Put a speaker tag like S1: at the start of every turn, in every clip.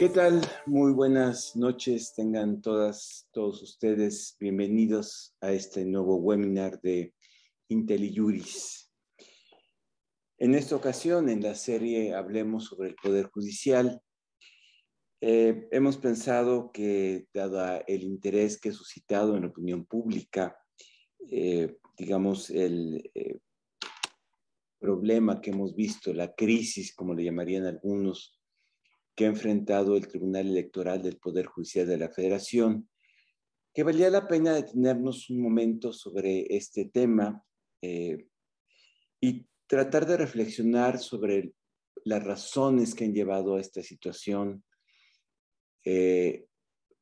S1: ¿Qué tal? Muy buenas noches. Tengan todos ustedes bienvenidos a este nuevo webinar de IntelliJuris. En esta ocasión, en la serie Hablemos sobre el Poder Judicial, hemos pensado que, dado el interés que ha suscitado en la opinión pública, digamos, el problema que hemos visto, la crisis, como le llamarían algunos, que ha enfrentado el Tribunal Electoral del Poder Judicial de la Federación, que valía la pena detenernos un momento sobre este tema y tratar de reflexionar sobre las razones que han llevado a esta situación,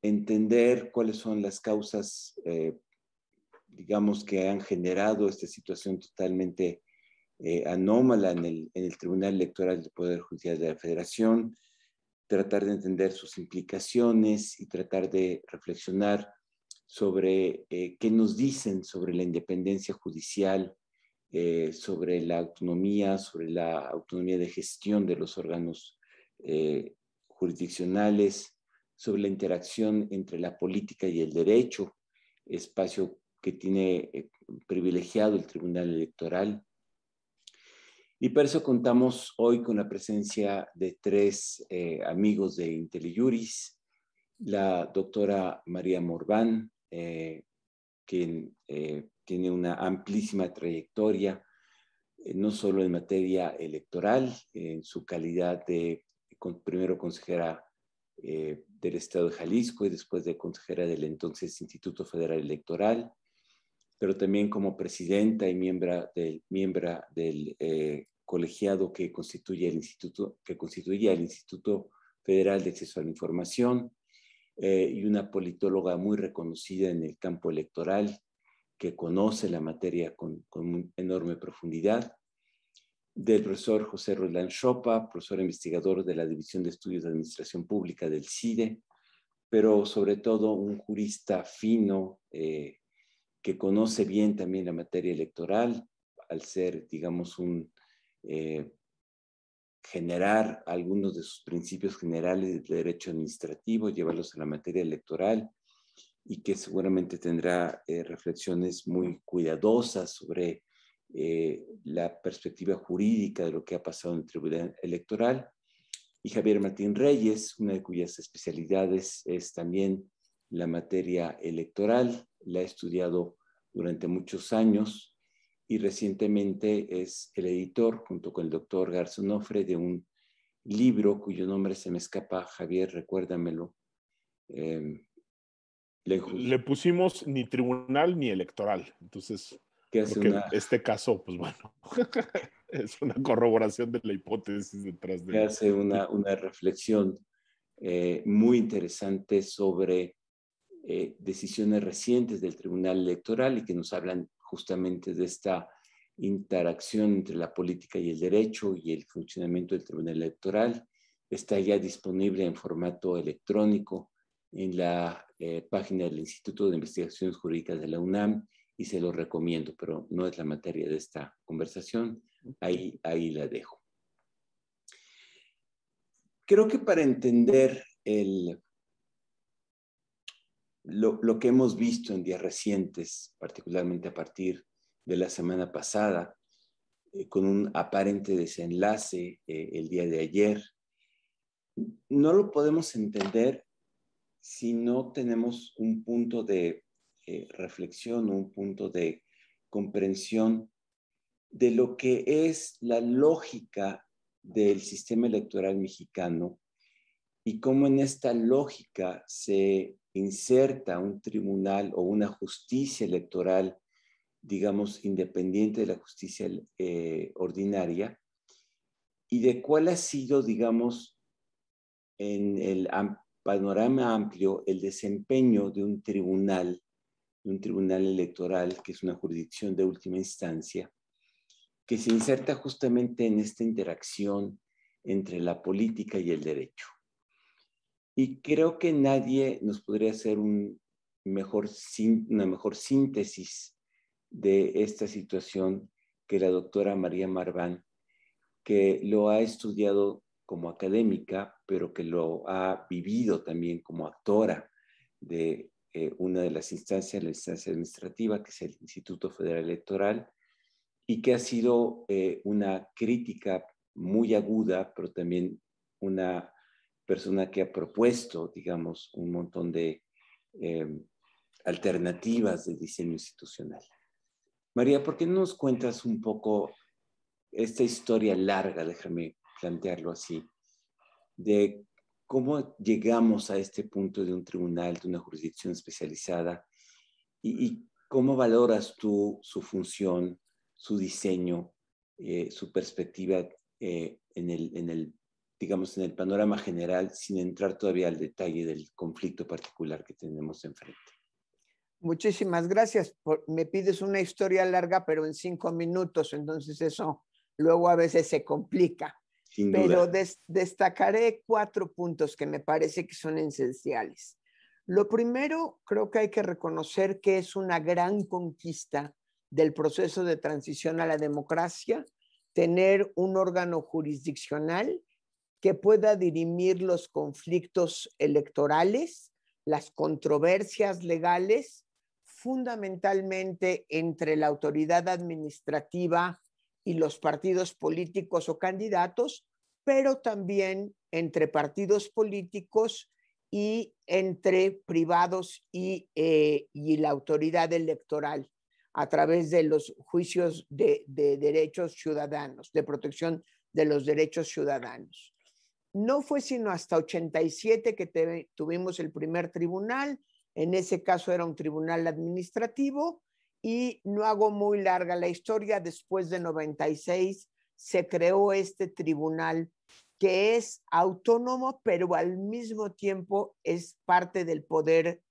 S1: entender cuáles son las causas, digamos, que han generado esta situación totalmente anómala en el Tribunal Electoral del Poder Judicial de la Federación, tratar de entender sus implicaciones y tratar de reflexionar sobre qué nos dicen sobre la independencia judicial, sobre la autonomía de gestión de los órganos jurisdiccionales, sobre la interacción entre la política y el derecho, espacio que tiene privilegiado el Tribunal Electoral. Y por eso contamos hoy con la presencia de tres amigos de IntelliJuris, la doctora María Morván, quien tiene una amplísima trayectoria, no solo en materia electoral, en su calidad de primero consejera del Estado de Jalisco y después de consejera del entonces Instituto Federal Electoral, pero también como presidenta y miembro del colegiado que constituye el Instituto Federal de Acceso a la Información, y una politóloga muy reconocida en el campo electoral, que conoce la materia con enorme profundidad, del profesor José Roldán Chopa, profesor investigador de la División de Estudios de Administración Pública del CIDE, pero sobre todo un jurista fino, que conoce bien también la materia electoral, al ser, digamos, generar algunos de sus principios generales del derecho administrativo, llevarlos a la materia electoral, y que seguramente tendrá reflexiones muy cuidadosas sobre la perspectiva jurídica de lo que ha pasado en el Tribunal Electoral. Y Javier Martín Reyes, una de cuyas especialidades es también la materia electoral, la ha estudiado durante muchos años y recientemente es el editor, junto con el doctor Garzón Ofre, de un libro cuyo nombre se me escapa. Javier, recuérdamelo.
S2: Le pusimos ni tribunal ni electoral, entonces creo que este caso, pues bueno, es una corroboración de la hipótesis detrás de...
S1: Que hace una reflexión muy interesante sobre decisiones recientes del Tribunal Electoral y que nos hablan justamente de esta interacción entre la política y el derecho y el funcionamiento del Tribunal Electoral. Está ya disponible en formato electrónico en la página del Instituto de Investigaciones Jurídicas de la UNAM y se lo recomiendo, pero no es la materia de esta conversación. Ahí la dejo. Creo que para entender lo que hemos visto en días recientes, particularmente a partir de la semana pasada, con un aparente desenlace el día de ayer, no lo podemos entender si no tenemos un punto de reflexión, un punto de comprensión de lo que es la lógica del sistema electoral mexicano y cómo en esta lógica se inserta un tribunal o una justicia electoral, digamos, independiente de la justicia ordinaria, y de cuál ha sido, digamos, en el panorama amplio, el desempeño de un tribunal electoral, que es una jurisdicción de última instancia, que se inserta justamente en esta interacción entre la política y el derecho. Y creo que nadie nos podría hacer una mejor síntesis de esta situación que la doctora María Marván, que lo ha estudiado como académica, pero que lo ha vivido también como actora de una de las instancias, la instancia administrativa, que es el Instituto Federal Electoral, y que ha sido una crítica muy aguda, pero también una persona que ha propuesto, digamos, un montón de alternativas de diseño institucional. María, ¿por qué no nos cuentas un poco esta historia larga, déjame plantearlo así, de cómo llegamos a este punto de un tribunal, de una jurisdicción especializada, y cómo valoras tú su función, su diseño, su perspectiva digamos, en el panorama general, sin entrar todavía al detalle del conflicto particular que tenemos enfrente?
S3: Muchísimas gracias. Me pides una historia larga, pero en 5 minutos, entonces eso luego a veces se complica.
S1: Sin
S3: pero
S1: duda.
S3: Destacaré 4 puntos que me parece que son esenciales. Lo primero, creo que hay que reconocer que es una gran conquista del proceso de transición a la democracia, tener un órgano jurisdiccional que pueda dirimir los conflictos electorales, las controversias legales, fundamentalmente entre la autoridad administrativa y los partidos políticos o candidatos, pero también entre partidos políticos y entre privados y la autoridad electoral a través de los juicios de derechos ciudadanos, de protección de los derechos ciudadanos. No fue sino hasta 87 que tuvimos el primer tribunal. En ese caso era un tribunal administrativo, y no hago muy larga la historia, después de 96 se creó este tribunal que es autónomo, pero al mismo tiempo es parte del poder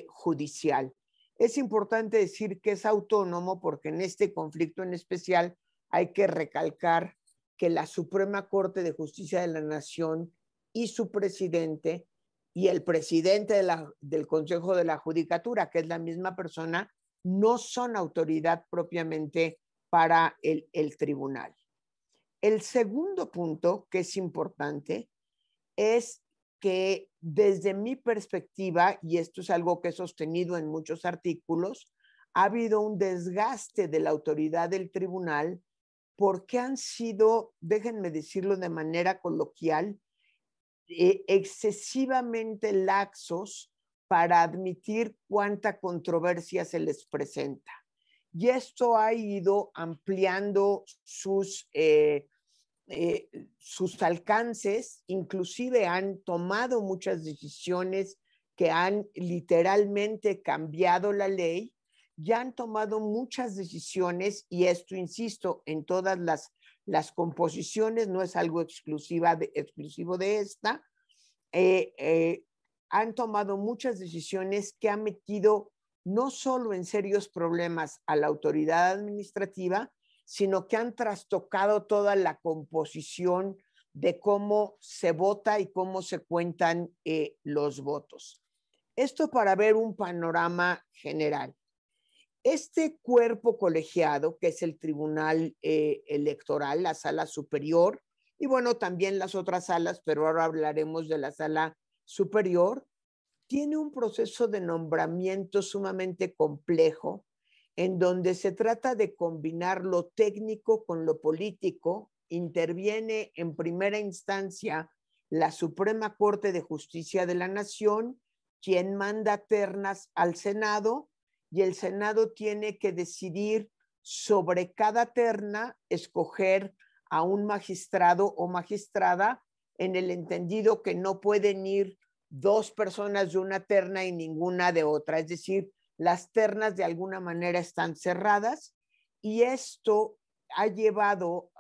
S3: judicial. Es importante decir que es autónomo porque en este conflicto en especial hay que recalcar que la Suprema Corte de Justicia de la Nación y su presidente y el presidente del Consejo de la Judicatura, que es la misma persona, no son autoridad propiamente para el tribunal. El segundo punto, que es importante, es que desde mi perspectiva, y esto es algo que he sostenido en muchos artículos, ha habido un desgaste de la autoridad del tribunal porque han sido, déjenme decirlo de manera coloquial, excesivamente laxos para admitir cuánta controversia se les presenta. Y esto ha ido ampliando sus alcances, inclusive han tomado muchas decisiones que han literalmente cambiado la ley, ya han tomado muchas decisiones, y esto, insisto, en todas las composiciones, no es algo exclusivo de esta, han tomado muchas decisiones que han metido no solo en serios problemas a la autoridad administrativa, sino que han trastocado toda la composición de cómo se vota y cómo se cuentan los votos. Esto para ver un panorama general. Este cuerpo colegiado, que es el Tribunal Electoral, la Sala Superior, y bueno, también las otras salas, pero ahora hablaremos de la Sala Superior, tiene un proceso de nombramiento sumamente complejo, en donde se trata de combinar lo técnico con lo político. Interviene en primera instancia la Suprema Corte de Justicia de la Nación, quien manda ternas al Senado, y el Senado tiene que decidir sobre cada terna, escoger a un magistrado o magistrada, en el entendido que no pueden ir 2 personas de una terna y ninguna de otra. Es decir, las ternas de alguna manera están cerradas, y esto ha llevado,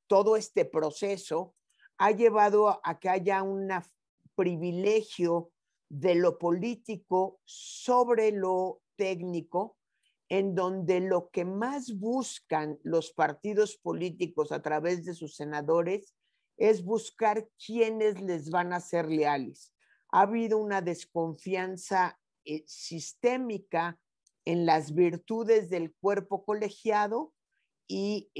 S3: todo este proceso ha llevado a que haya un privilegio de lo político sobre lo técnico, en donde lo que más buscan los partidos políticos a través de sus senadores es buscar quiénes les van a ser leales. Ha habido una desconfianza sistémica en las virtudes del cuerpo colegiado, y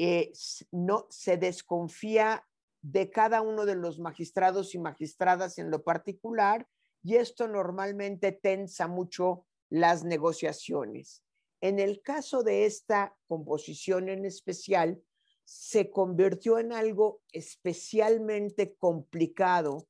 S3: no se desconfía de cada uno de los magistrados y magistradas en lo particular, y esto normalmente tensa mucho las negociaciones. En el caso de esta composición en especial, se convirtió en algo especialmente complicado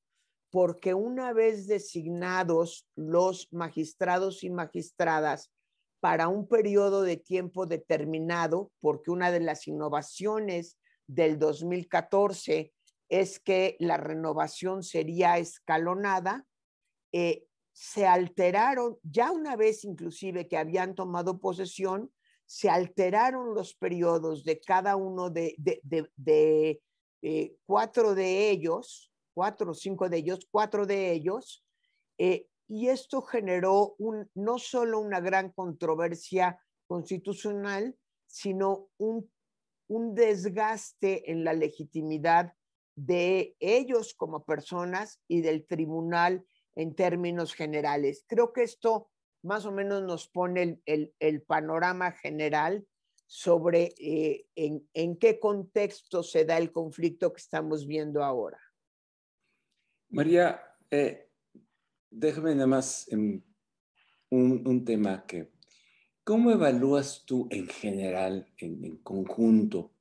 S3: porque una vez designados los magistrados y magistradas para un periodo de tiempo determinado, porque una de las innovaciones del 2014 es que la renovación sería escalonada, se alteraron, ya una vez inclusive que habían tomado posesión, se alteraron los periodos de cada uno de 4 de ellos, 4 o 5 de ellos, 4 de ellos, y esto generó no solo una gran controversia constitucional, sino un desgaste en la legitimidad de ellos como personas y del tribunal en términos generales. Creo que esto más o menos nos pone el panorama general sobre en qué contexto se da el conflicto que estamos viendo ahora.
S1: María, déjame nada más un tema que, ¿cómo evalúas tú en general, en conjunto,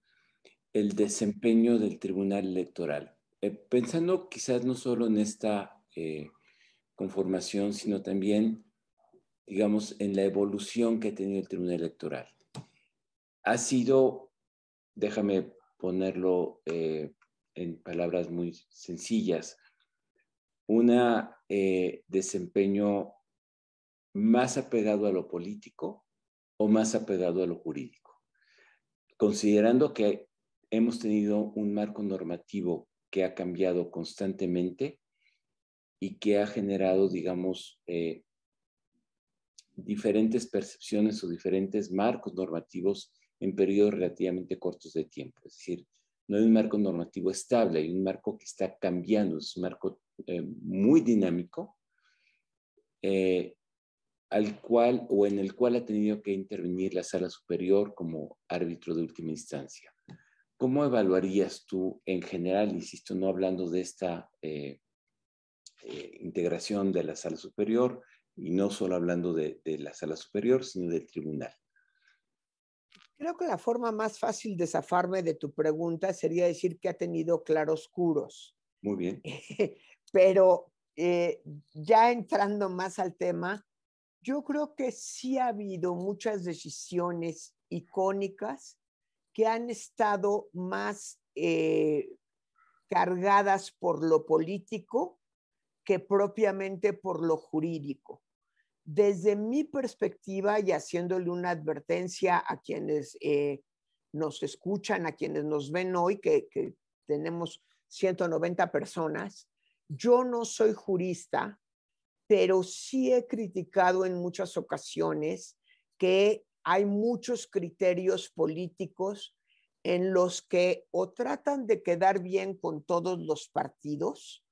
S1: el desempeño del Tribunal Electoral? Pensando quizás no solo en esta conformación, sino también, digamos, en la evolución que ha tenido el Tribunal Electoral. Ha sido, déjame ponerlo en palabras muy sencillas, un desempeño más apegado a lo político o más apegado a lo jurídico, considerando que hemos tenido un marco normativo que ha cambiado constantemente y que ha generado, digamos, diferentes percepciones o diferentes marcos normativos en periodos relativamente cortos de tiempo. Es decir, no hay un marco normativo estable, hay un marco que está cambiando, es un marco muy dinámico, al cual o en el cual ha tenido que intervenir la Sala Superior como árbitro de última instancia. ¿Cómo evaluarías tú en general, insisto, no hablando de esta integración de la Sala Superior y no solo hablando de la Sala Superior, sino del tribunal?
S3: Creo que la forma más fácil de zafarme de tu pregunta sería decir que ha tenido claroscuros.
S1: Muy bien.
S3: Pero ya entrando más al tema, yo creo que sí ha habido muchas decisiones icónicas que han estado más cargadas por lo político que propiamente por lo jurídico. Desde mi perspectiva, y haciéndole una advertencia a quienes nos escuchan, a quienes nos ven hoy, que tenemos 190 personas, yo no soy jurista, pero sí he criticado en muchas ocasiones que hay muchos criterios políticos en los que o tratan de quedar bien con todos los partidos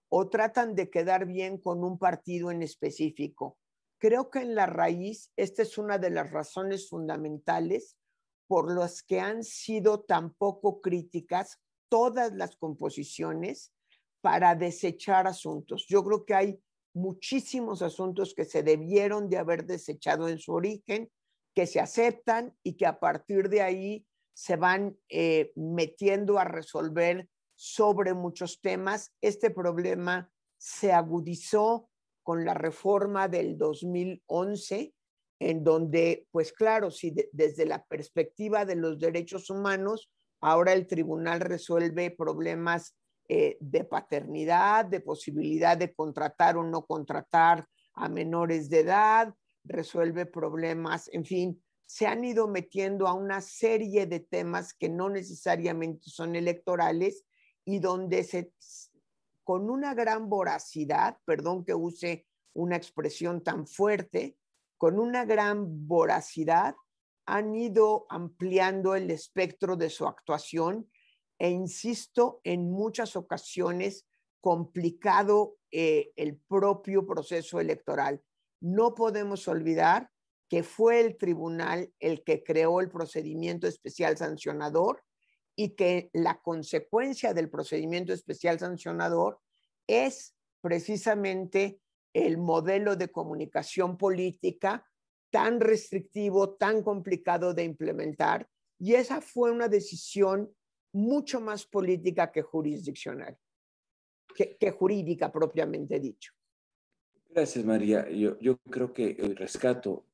S3: o tratan de quedar bien con un partido en específico. Creo que en la raíz, esta es una de las razones fundamentales por las que han sido tan poco críticas todas las composiciones para desechar asuntos. Yo creo que hay muchísimos asuntos que se debieron de haber desechado en su origen, que se aceptan y que a partir de ahí se van metiendo a resolver sobre muchos temas. Este problema se agudizó con la reforma del 2011, en donde, pues claro, si desde la perspectiva de los derechos humanos, ahora el tribunal resuelve problemas de paternidad, de posibilidad de contratar o no contratar a menores de edad, resuelve problemas, en fin, se han ido metiendo a una serie de temas que no necesariamente son electorales y donde con una gran voracidad, perdón que use una expresión tan fuerte, con una gran voracidad han ido ampliando el espectro de su actuación e insisto, en muchas ocasiones complicado el propio proceso electoral. No podemos olvidar que fue el tribunal el que creó el procedimiento especial sancionador y que la consecuencia del procedimiento especial sancionador es precisamente el modelo de comunicación política tan restrictivo, tan complicado de implementar, y esa fue una decisión mucho más política que jurisdiccional, que jurídica propiamente dicho.
S1: Gracias, María. Yo creo que el rescato,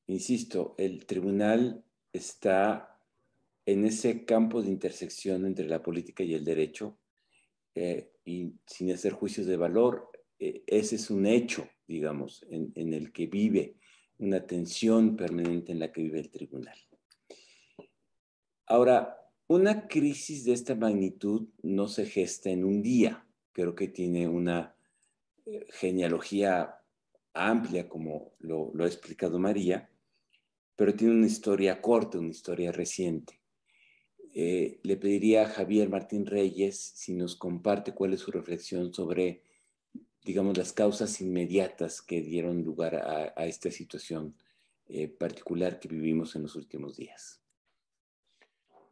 S1: insisto, el tribunal está en ese campo de intersección entre la política y el derecho, y sin hacer juicios de valor, ese es un hecho, digamos, en el que vive una tensión permanente en la que vive el tribunal. Ahora, una crisis de esta magnitud no se gesta en un día. Creo que tiene una genealogía amplia, como lo ha explicado María, pero tiene una historia corta, una historia reciente. Le pediría a Javier Martín Reyes si nos comparte cuál es su reflexión sobre, digamos, las causas inmediatas que dieron lugar a esta situación particular que vivimos en los últimos días.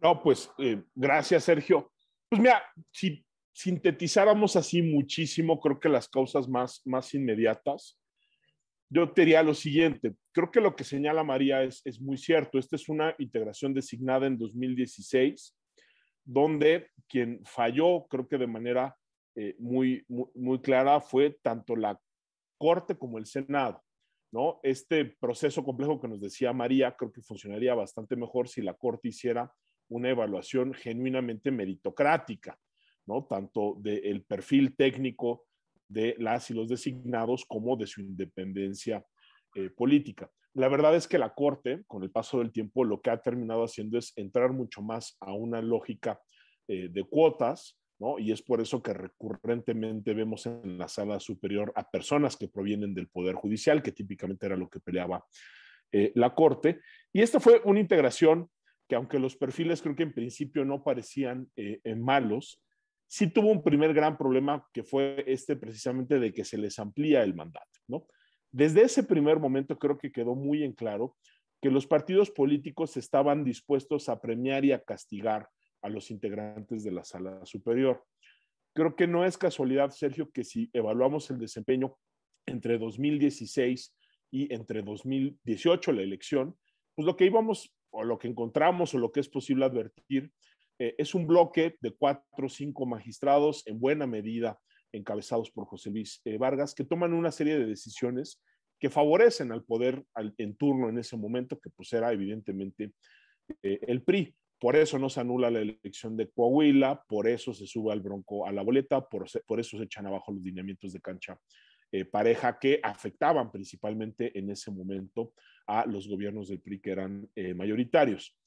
S2: No, pues gracias, Sergio. Pues mira, si sintetizáramos así muchísimo, creo que las causas más inmediatas, yo te diría lo siguiente. Creo que lo que señala María es muy cierto. Esta es una integración designada en 2016, donde quien falló, creo que de manera muy clara, fue tanto la Corte como el Senado, ¿no? Este proceso complejo que nos decía María, creo que funcionaría bastante mejor si la Corte hiciera una evaluación genuinamente meritocrática, ¿no? Tanto del perfil técnico de las y los designados como de su independencia política. La verdad es que la Corte, con el paso del tiempo, lo que ha terminado haciendo es entrar mucho más a una lógica de cuotas, ¿no? Y es por eso que recurrentemente vemos en la sala superior a personas que provienen del Poder Judicial, que típicamente era lo que peleaba la Corte. Y esta fue una integración que, aunque los perfiles creo que en principio no parecían malos, sí tuvo un primer gran problema, que fue precisamente de que se les amplía el mandato, ¿no? Desde ese primer momento creo que quedó muy en claro que los partidos políticos estaban dispuestos a premiar y a castigar a los integrantes de la sala superior. Creo que no es casualidad, Sergio, que si evaluamos el desempeño entre 2016 y entre 2018, la elección, pues lo que íbamos, o lo que encontramos, o lo que es posible advertir, es un bloque de 4 o 5 magistrados, en buena medida encabezados por José Luis Vargas, que toman una serie de decisiones que favorecen al poder en turno en ese momento, que pues era evidentemente el PRI. Por eso no se anula la elección de Coahuila, por eso se sube al Bronco a la boleta, por eso se echan abajo los lineamientos de cancha pareja que afectaban principalmente en ese momento a los gobiernos del PRI que eran mayoritarios.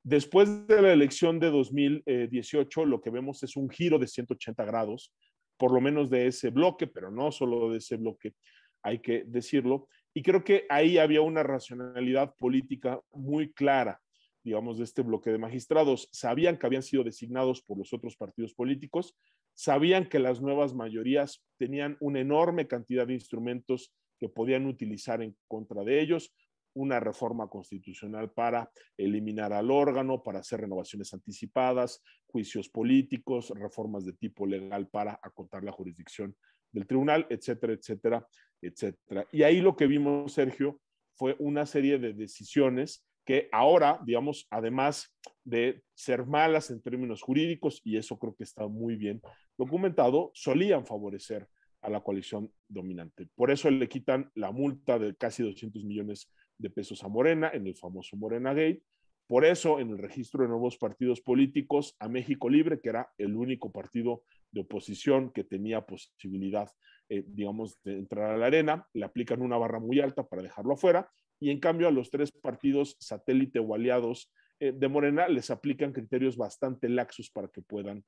S2: Después de la elección de 2018, lo que vemos es un giro de 180 grados, por lo menos de ese bloque, pero no solo de ese bloque, hay que decirlo. Y creo que ahí había una racionalidad política muy clara, digamos, de este bloque de magistrados. Sabían que habían sido designados por los otros partidos políticos, sabían que las nuevas mayorías tenían una enorme cantidad de instrumentos que podían utilizar en contra de ellos, una reforma constitucional para eliminar al órgano, para hacer renovaciones anticipadas, juicios políticos, reformas de tipo legal para acotar la jurisdicción del tribunal, etcétera, etcétera, etcétera. Y ahí lo que vimos, Sergio, fue una serie de decisiones que ahora, digamos, además de ser malas en términos jurídicos, y eso creo que está muy bien documentado, solían favorecer a la coalición dominante. Por eso le quitan la multa de casi 200 millones de pesos a Morena en el famoso Morena Gate. Por eso, en el registro de nuevos partidos políticos, a México Libre, que era el único partido de oposición que tenía posibilidad, digamos, de entrar a la arena, le aplican una barra muy alta para dejarlo afuera, y en cambio a los 3 partidos satélite o aliados de Morena les aplican criterios bastante laxos para que puedan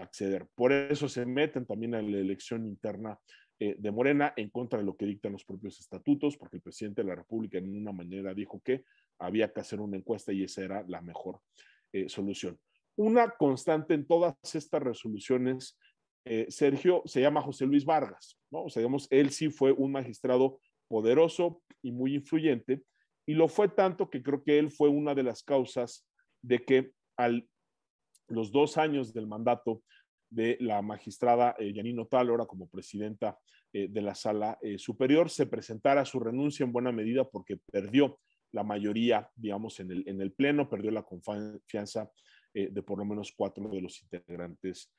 S2: acceder. Por eso se meten también a la elección interna de Morena en contra de lo que dictan los propios estatutos, porque el presidente de la República en una manera dijo que había que hacer una encuesta y esa era la mejor solución. Una constante en todas estas resoluciones, Sergio, se llama José Luis Vargas, ¿no? O sea, digamos, él sí fue un magistrado poderoso y muy influyente, y lo fue tanto que creo que él fue una de las causas de que los 2 años del mandato de la magistrada Yanine Otálora como presidenta de la Sala Superior, se presentara su renuncia en buena medida porque perdió la mayoría, digamos, en el Pleno, perdió la confianza de por lo menos 4 de los integrantes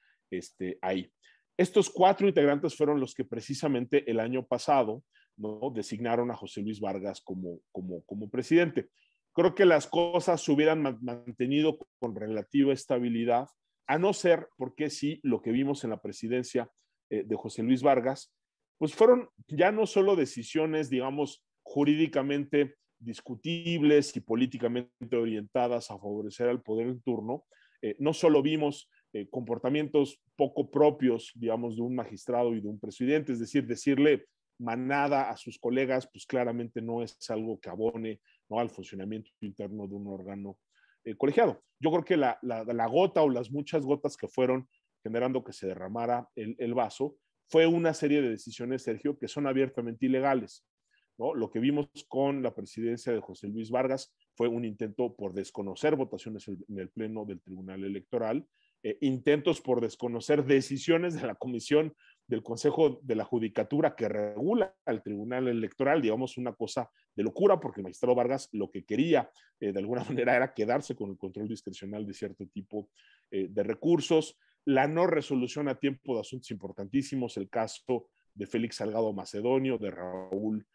S2: ahí. Estos 4 integrantes fueron los que precisamente el año pasado, ¿no?, designaron a José Luis Vargas como presidente. Creo que las cosas se hubieran mantenido con relativa estabilidad, a no ser porque sí, lo que vimos en la presidencia de José Luis Vargas, pues fueron ya no solo decisiones, digamos, jurídicamente discutibles y políticamente orientadas a favorecer al poder en turno, no solo vimos comportamientos poco propios, digamos, de un magistrado y de un presidente, es decir, decirle manada a sus colegas, pues claramente no es algo que abone, ¿no?, al funcionamiento interno de un órgano colegiado. Yo creo que la gota o las muchas gotas que fueron generando que se derramara el vaso fue una serie de decisiones, Sergio, que son abiertamente ilegales, ¿no? Lo que vimos con la presidencia de José Luis Vargas fue un intento por desconocer votaciones en el Pleno del Tribunal Electoral, intentos por desconocer decisiones de la Comisión del Consejo de la Judicatura que regula al Tribunal Electoral, digamos, una cosa de locura, porque el magistrado Vargas lo que quería de alguna manera era quedarse con el control discrecional de cierto tipo de recursos, la no resolución a tiempo de asuntos importantísimos, el caso de Félix Salgado Macedonio, de Raúl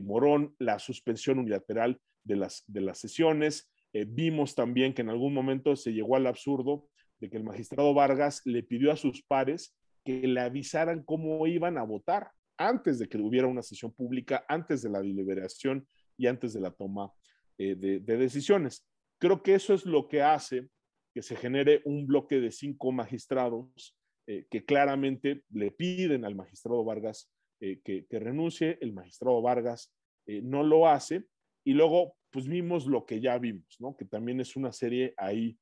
S2: Morón, la suspensión unilateral de las sesiones. Vimos también que en algún momento se llegó al absurdo de que el magistrado Vargas le pidió a sus pares que le avisaran cómo iban a votar antes de que hubiera una sesión pública, antes de la deliberación y antes de la toma de decisiones. Creo que eso es lo que hace que se genere un bloque de 5 magistrados que claramente le piden al magistrado Vargas que renuncie. El magistrado Vargas no lo hace, y luego pues vimos lo que ya vimos, ¿no?, que también es una serie ahí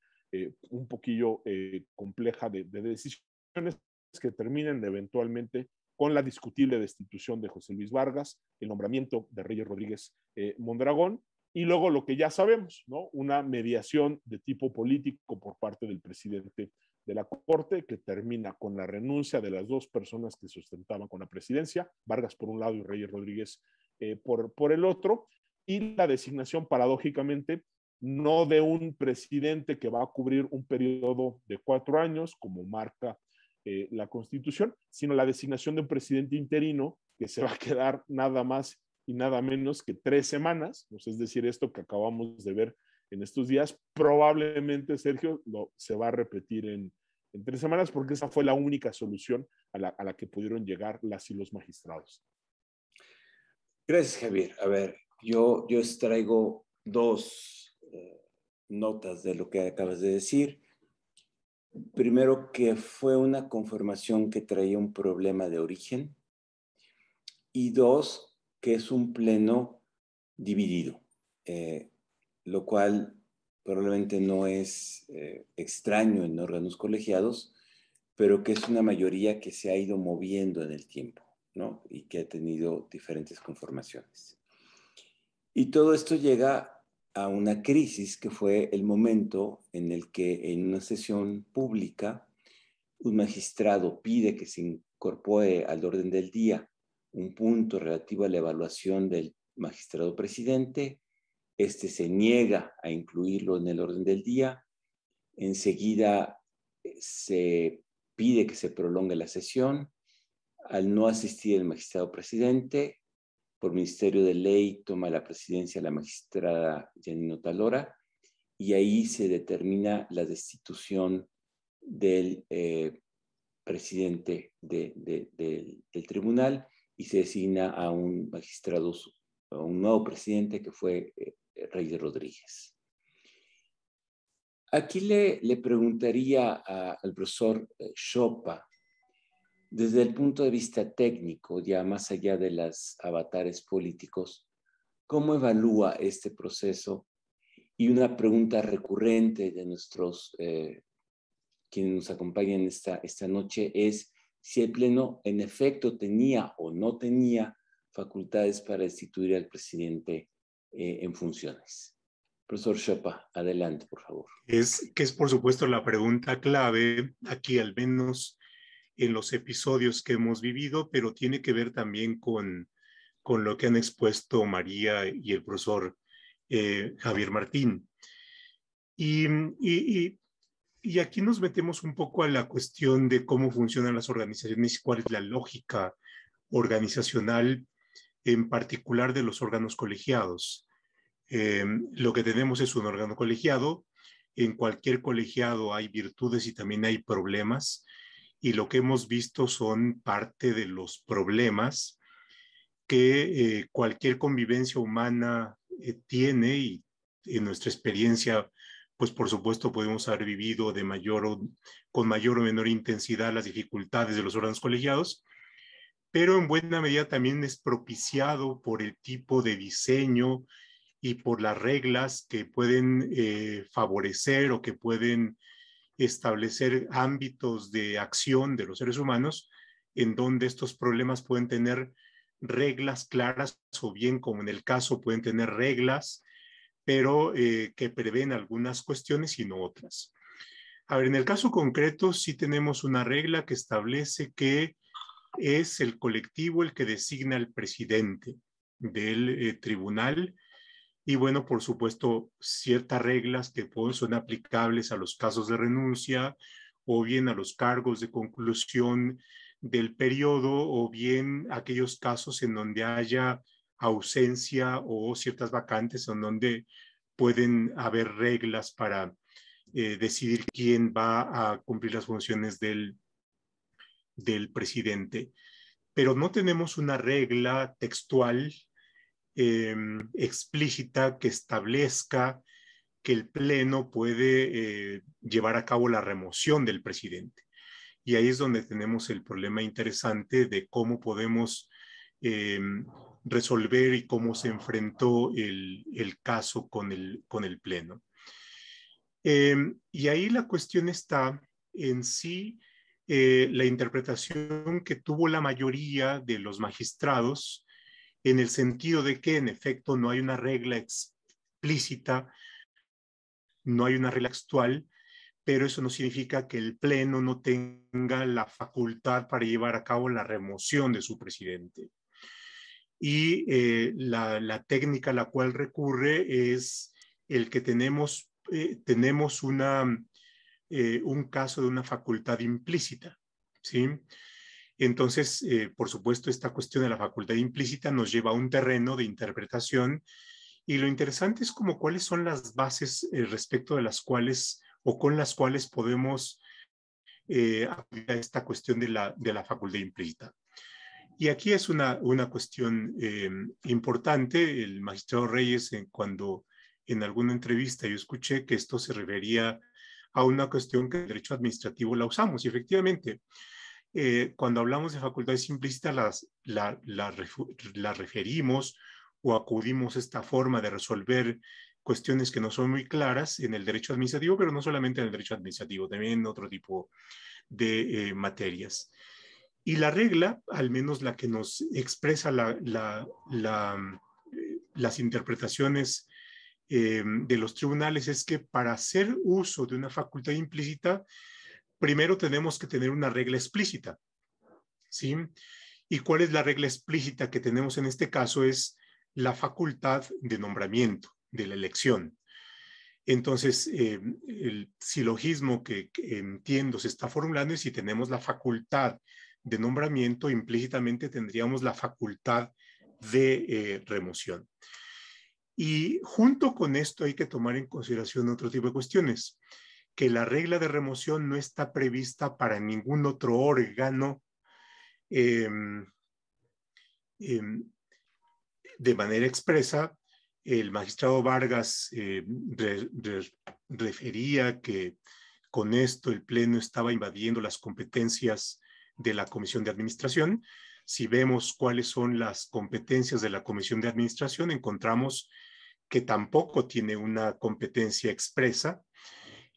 S2: un poquillo compleja de decisiones que terminen eventualmente con la discutible destitución de José Luis Vargas, el nombramiento de Reyes Rodríguez Mondragón, y luego lo que ya sabemos, ¿no?, una mediación de tipo político por parte del presidente de la Corte, que termina con la renuncia de las 2 personas que sustentaban con la presidencia, Vargas por un lado y Reyes Rodríguez por el otro, y la designación, paradójicamente, no de un presidente que va a cubrir un periodo de 4 años, como marca la Constitución, sino la designación de un presidente interino que se va a quedar nada más y nada menos que 3 semanas, pues es decir, esto que acabamos de ver en estos días, probablemente, Sergio, se va a repetir en 3 semanas, porque esa fue la única solución a la que pudieron llegar las y los magistrados.
S1: Gracias, Javier. A ver, yo extraigo 2 notas de lo que acabas de decir. Primero, que fue una conformación que traía un problema de origen, y 2, que es un pleno dividido, lo cual probablemente no es extraño en órganos colegiados, pero que es una mayoría que se ha ido moviendo en el tiempo, ¿no?, y que ha tenido diferentes conformaciones. Y todo esto llega a una crisis, que fue el momento en el que en una sesión pública un magistrado pide que se incorpore al orden del día un punto relativo a la evaluación del magistrado presidente. Este se niega a incluirlo en el orden del día. Enseguida se pide que se prolongue la sesión. Al no asistir el magistrado presidente, por ministerio de ley toma la presidencia la magistrada Yanine Otálora, y ahí se determina la destitución del presidente del tribunal, y se designa a un magistrado, a un nuevo presidente, que fue Reyes Rodríguez. Aquí le preguntaría al profesor Chopa, desde el punto de vista técnico, ya más allá de los avatares políticos, ¿cómo evalúa este proceso? Y una pregunta recurrente de nuestros quienes nos acompañan esta noche es si el Pleno en efecto tenía o no tenía facultades para destituir al presidente en funciones. Profesor Chopa, adelante, por favor.
S4: Que es por supuesto la pregunta clave aquí, al menos en los episodios que hemos vivido, pero tiene que ver también con lo que han expuesto María y el profesor Javier Martín. Y aquí nos metemos un poco a la cuestión de cómo funcionan las organizaciones y cuál es la lógica organizacional, en particular de los órganos colegiados. Lo que tenemos es un órgano colegiado. En cualquier colegiado hay virtudes y también hay problemas. Y lo que hemos visto son parte de los problemas que cualquier convivencia humana tiene, y en nuestra experiencia, pues por supuesto podemos haber vivido con mayor o menor intensidad las dificultades de los órganos colegiados, pero en buena medida también es propiciado por el tipo de diseño y por las reglas que pueden favorecer o que pueden establecer ámbitos de acción de los seres humanos en donde estos problemas pueden tener reglas claras, o bien, como en el caso, pueden tener reglas, pero que prevén algunas cuestiones y no otras. A ver, en el caso concreto sí tenemos una regla que establece que es el colectivo el que designa al presidente del tribunal. Y bueno, por supuesto, ciertas reglas que son aplicables a los casos de renuncia, o bien a los cargos de conclusión del periodo, o bien aquellos casos en donde haya ausencia o ciertas vacantes, en donde pueden haber reglas para decidir quién va a cumplir las funciones del presidente. Pero no tenemos una regla textual explícita que establezca que el Pleno puede llevar a cabo la remoción del presidente. Y ahí es donde tenemos el problema interesante de cómo podemos resolver y cómo se enfrentó el caso con el Pleno. Y ahí la cuestión está en sí, la interpretación que tuvo la mayoría de los magistrados, en el sentido de que en efecto no hay una regla explícita, no hay una regla textual, pero eso no significa que el Pleno no tenga la facultad para llevar a cabo la remoción de su presidente. Y la técnica a la cual recurre es el que tenemos un caso de una facultad implícita, ¿sí? Entonces, por supuesto, esta cuestión de la facultad implícita nos lleva a un terreno de interpretación, y lo interesante es como cuáles son las bases respecto de las cuales o con las cuales podemos acudir a esta cuestión de la facultad implícita. Y aquí es una cuestión importante. El magistrado Reyes, cuando en alguna entrevista yo escuché que esto se refería a una cuestión que en el derecho administrativo la usamos, y efectivamente, cuando hablamos de facultades implícitas las referimos o acudimos a esta forma de resolver cuestiones que no son muy claras en el derecho administrativo, pero no solamente en el derecho administrativo, también en otro tipo de materias. Y la regla, al menos la que nos expresa las interpretaciones de los tribunales, es que para hacer uso de una facultad implícita, primero tenemos que tener una regla explícita, ¿sí? ¿Y cuál es la regla explícita que tenemos en este caso? Es la facultad de nombramiento, de la elección. Entonces, el silogismo que entiendo se está formulando es: si tenemos la facultad de nombramiento, implícitamente tendríamos la facultad de remoción. Y junto con esto hay que tomar en consideración otro tipo de cuestiones, que la regla de remoción no está prevista para ningún otro órgano de manera expresa. El magistrado Vargas refería que con esto el Pleno estaba invadiendo las competencias de la Comisión de Administración. Si vemos cuáles son las competencias de la Comisión de Administración, encontramos que tampoco tiene una competencia expresa.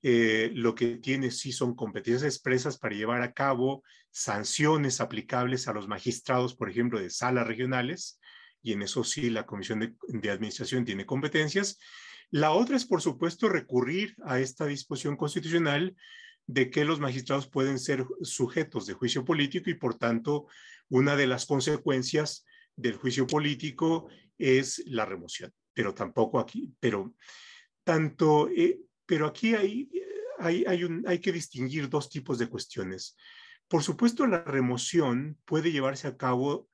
S4: Lo que tiene sí son competencias expresas para llevar a cabo sanciones aplicables a los magistrados, por ejemplo, de salas regionales, y en eso sí la Comisión de Administración tiene competencias, La otra es, por supuesto, recurrir a esta disposición constitucional de que los magistrados pueden ser sujetos de juicio político y, por tanto, una de las consecuencias del juicio político es la remoción. Pero tampoco aquí, pero aquí hay que distinguir dos tipos de cuestiones. Por supuesto, la remoción puede llevarse a cabo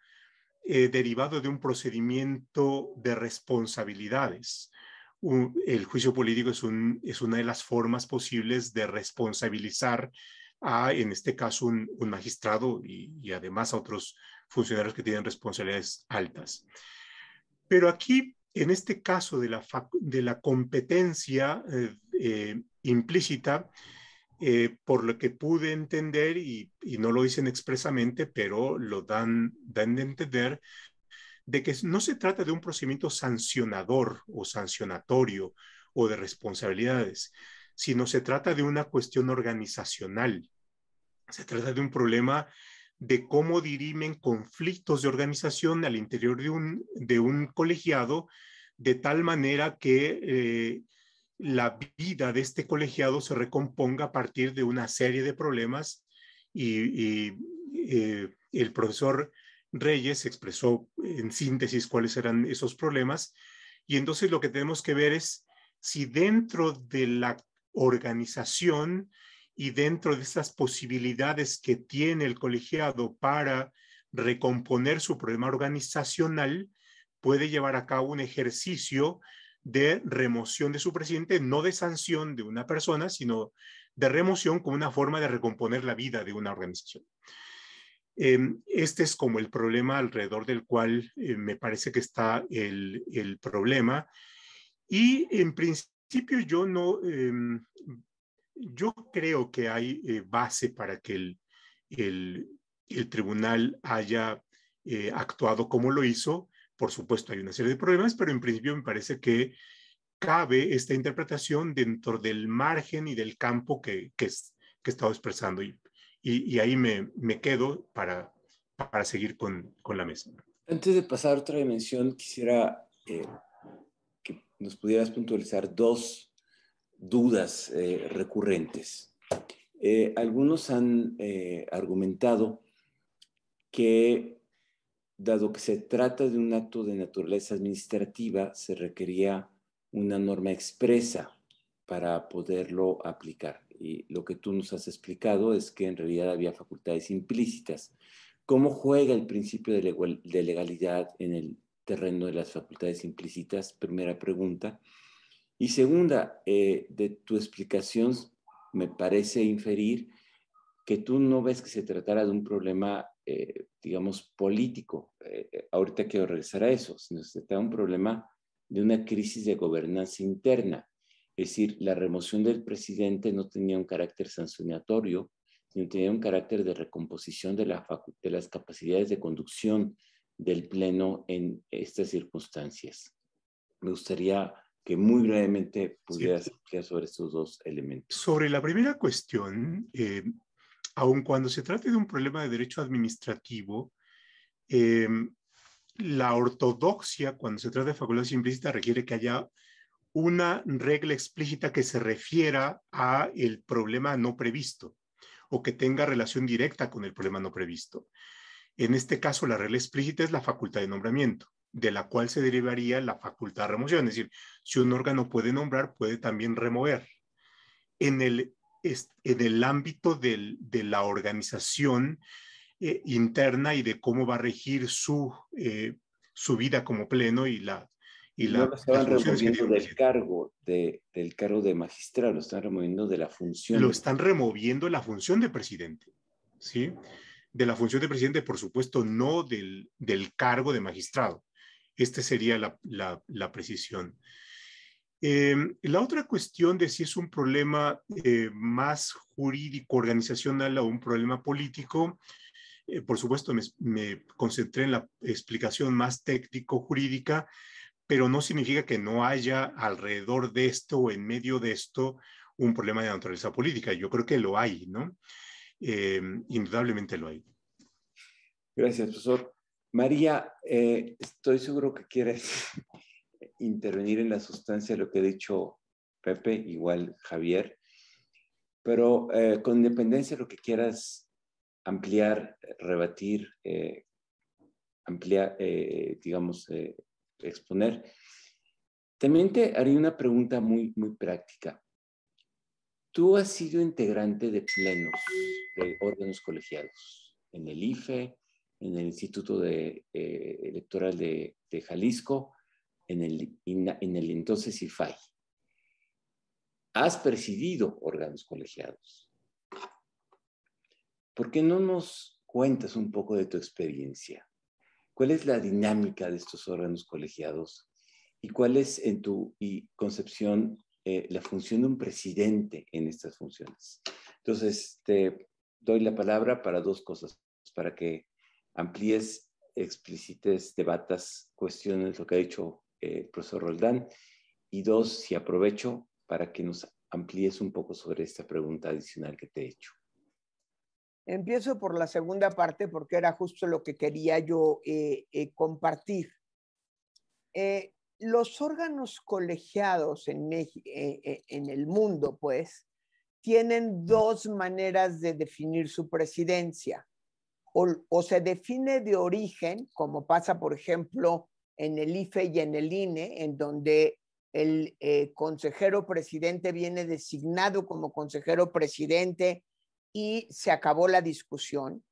S4: derivado de un procedimiento de responsabilidades. El juicio político es una de las formas posibles de responsabilizar a, en este caso, un magistrado y además a otros funcionarios que tienen responsabilidades altas. Pero aquí, en este caso de la competencia implícita, por lo que pude entender, y no lo dicen expresamente, pero lo dan a entender, de que no se trata de un procedimiento sancionador o sancionatorio o de responsabilidades, sino se trata de una cuestión organizacional. Se trata de un problema de cómo dirimen conflictos de organización al interior de un colegiado, de tal manera que la vida de este colegiado se recomponga a partir de una serie de problemas y el profesor Reyes expresó en síntesis cuáles eran esos problemas y entonces lo que tenemos que ver es si dentro de la organización y dentro de esas posibilidades que tiene el colegiado para recomponer su problema organizacional, puede llevar a cabo un ejercicio de remoción de su presidente, no de sanción de una persona, sino de remoción como una forma de recomponer la vida de una organización. Este es como el problema alrededor del cual me parece que está el problema. Y en principio yo creo que hay base para que el tribunal haya actuado como lo hizo. Por supuesto, hay una serie de problemas, pero en principio me parece que cabe esta interpretación dentro del margen y del campo que he estado expresando. Y ahí me quedo para seguir con la mesa.
S1: Antes de pasar a otra dimensión, quisiera que nos pudieras puntualizar dos dudas recurrentes. Algunos han argumentado que, dado que se trata de un acto de naturaleza administrativa, se requería una norma expresa para poderlo aplicar. Y lo que tú nos has explicado es que en realidad había facultades implícitas. ¿Cómo juega el principio de legalidad en el terreno de las facultades implícitas? Primera pregunta. Y segunda, de tu explicación me parece inferir que tú no ves que se tratara de un problema, digamos, político. Ahorita quiero regresar a eso, sino se trata de un problema de una crisis de gobernanza interna. Es decir, la remoción del presidente no tenía un carácter sancionatorio, sino tenía un carácter de recomposición de las capacidades de conducción del Pleno en estas circunstancias. Me gustaría que muy brevemente pudieras ampliar sobre estos dos elementos.
S4: Sobre la primera cuestión, aun cuando se trate de un problema de derecho administrativo, la ortodoxia, cuando se trata de facultades implícitas, requiere que haya una regla explícita que se refiera a el problema no previsto o que tenga relación directa con el problema no previsto. En este caso, la regla explícita es la facultad de nombramiento, de la cual se derivaría la facultad de remoción. Es decir, si un órgano puede nombrar, puede también remover. En el ámbito de la organización interna y de cómo va a regir su vida como pleno y
S1: no lo estaban removiendo del cargo de magistrado, lo están removiendo de la función.
S4: Lo están removiendo la función de presidente, ¿sí? De la función de presidente, por supuesto, no del cargo de magistrado. Esta sería la precisión. La otra cuestión de si es un problema más jurídico, organizacional o un problema político, por supuesto me concentré en la explicación más técnico-jurídica, pero no significa que no haya alrededor de esto o en medio de esto un problema de naturaleza política. Yo creo que lo hay, ¿no? Indudablemente lo hay. Gracias,
S1: profesor. María, estoy seguro que quieres intervenir en la sustancia de lo que ha dicho Pepe, igual Javier, pero con independencia de lo que quieras ampliar, rebatir, ampliar, digamos, exponer, también te haría una pregunta muy, muy práctica. Tú has sido integrante de plenos de órganos colegiados en el IFE, en el Instituto Electoral de Jalisco, en el entonces IFAI. Has presidido órganos colegiados. ¿Por qué no nos cuentas un poco de tu experiencia? ¿Cuál es la dinámica de estos órganos colegiados? ¿Y cuál es, en tu concepción, la función de un presidente en estas funciones? Entonces, te doy la palabra para dos cosas, para que amplíes, explicites, debatas, cuestiones lo que ha dicho el profesor Roldán, y dos, si aprovecho, para que nos amplíes un poco sobre esta pregunta adicional que te he hecho.
S3: Empiezo por la segunda parte porque era justo lo que quería yo compartir. Los órganos colegiados en el mundo, pues, tienen dos maneras de definir su presidencia. O se define de origen, como pasa, por ejemplo, en el IFE y en el INE, en donde el consejero presidente viene designado como consejero presidente y se acabó la discusión,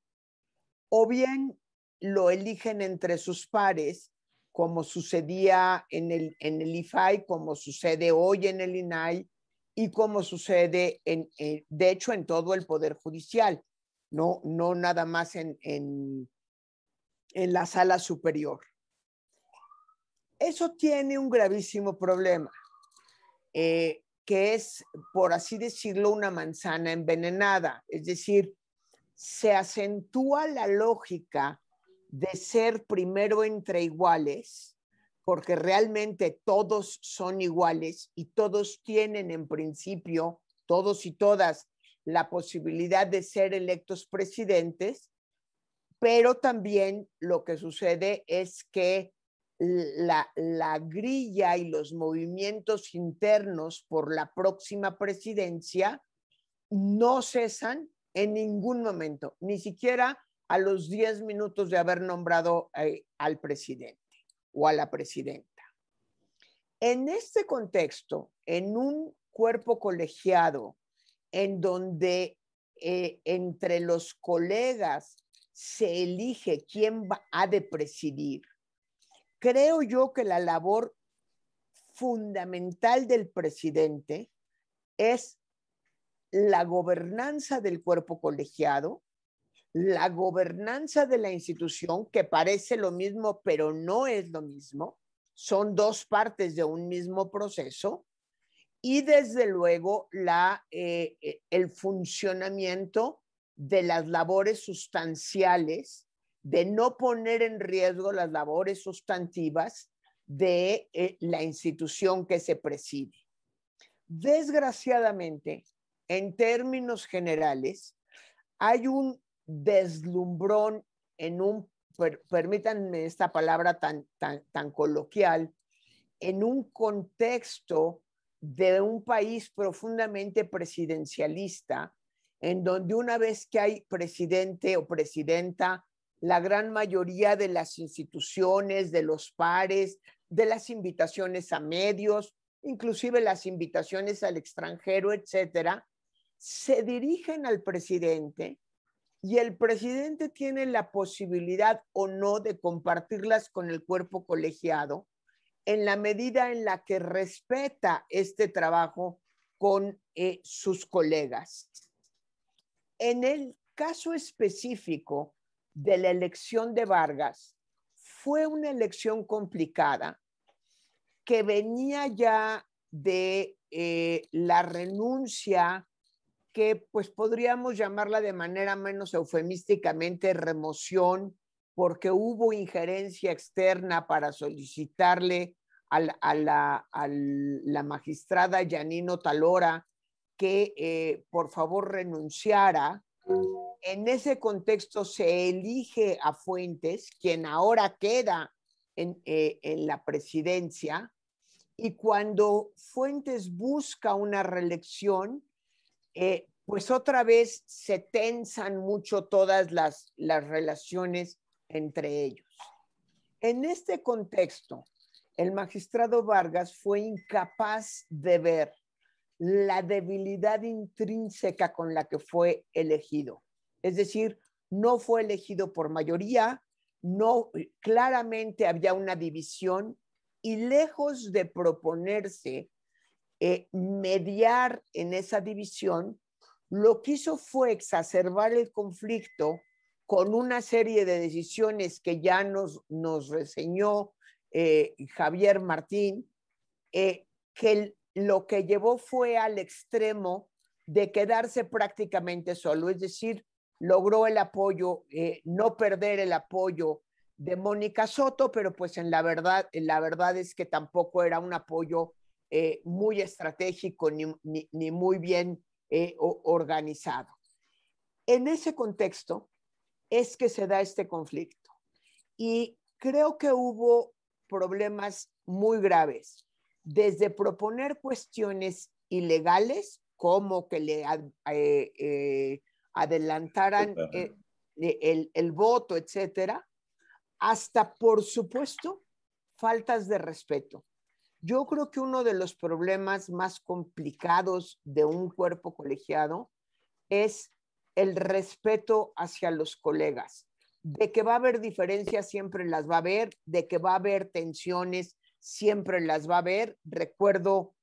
S3: o bien lo eligen entre sus pares, como sucedía en el IFAI, como sucede hoy en el INAI y como sucede, de hecho, en todo el Poder Judicial, no nada más en la sala superior. Eso tiene un gravísimo problema, que es, por así decirlo, una manzana envenenada. Es decir, se acentúa la lógica de ser primero entre iguales, porque realmente todos son iguales y todos tienen en principio, todos y todas, la posibilidad de ser electos presidentes, pero también lo que sucede es que la grilla y los movimientos internos por la próxima presidencia no cesan en ningún momento, ni siquiera a los 10 minutos de haber nombrado al presidente o a la presidenta. En este contexto, en un cuerpo colegiado, en donde entre los colegas se elige quién ha de presidir, creo yo que la labor fundamental del presidente es la gobernanza del cuerpo colegiado, la gobernanza de la institución, que parece lo mismo, pero no es lo mismo, son dos partes de un mismo proceso, y desde luego el funcionamiento de las labores sustanciales, de no poner en riesgo las labores sustantivas de la institución que se preside. Desgraciadamente, en términos generales, hay un deslumbrón permítanme esta palabra tan coloquial, en un contexto de un país profundamente presidencialista, en donde una vez que hay presidente o presidenta, la gran mayoría de las instituciones, de los pares, de las invitaciones a medios, inclusive las invitaciones al extranjero, etcétera, se dirigen al presidente y el presidente tiene la posibilidad o no de compartirlas con el cuerpo colegiado en la medida en la que respeta este trabajo con sus colegas. En el caso específico de la elección de Vargas, fue una elección complicada que venía ya de la renuncia, que pues podríamos llamarla de manera menos eufemísticamente remoción, porque hubo injerencia externa para solicitarle a la magistrada Yanino Talora que por favor renunciara. En ese contexto se elige a Fuentes, quien ahora queda en la presidencia, Y cuando Fuentes busca una reelección, pues otra vez se tensan mucho todas las relaciones entre ellos. En este contexto, el magistrado Vargas fue incapaz de ver la debilidad intrínseca con la que fue elegido. Es decir, no fue elegido por mayoría, no, claramente había una división y lejos de proponerse mediar en esa división, lo que hizo fue exacerbar el conflicto con una serie de decisiones que ya nos reseñó Javier Martín, que lo que llevó fue al extremo de quedarse prácticamente solo, es decir, logró el apoyo, no perder el apoyo de Mónica Soto, pero pues la verdad es que tampoco era un apoyo muy estratégico ni muy bien organizado. En ese contexto es que se da este conflicto y creo que hubo problemas muy graves, desde proponer cuestiones ilegales, como que le adelantaran el voto, etcétera, hasta, por supuesto, faltas de respeto. Yo creo que uno de los problemas más complicados de un cuerpo colegiado es el respeto hacia los colegas. De que va a haber diferencias, siempre las va a haber, de que va a haber tensiones, siempre las va a haber. Recuerdo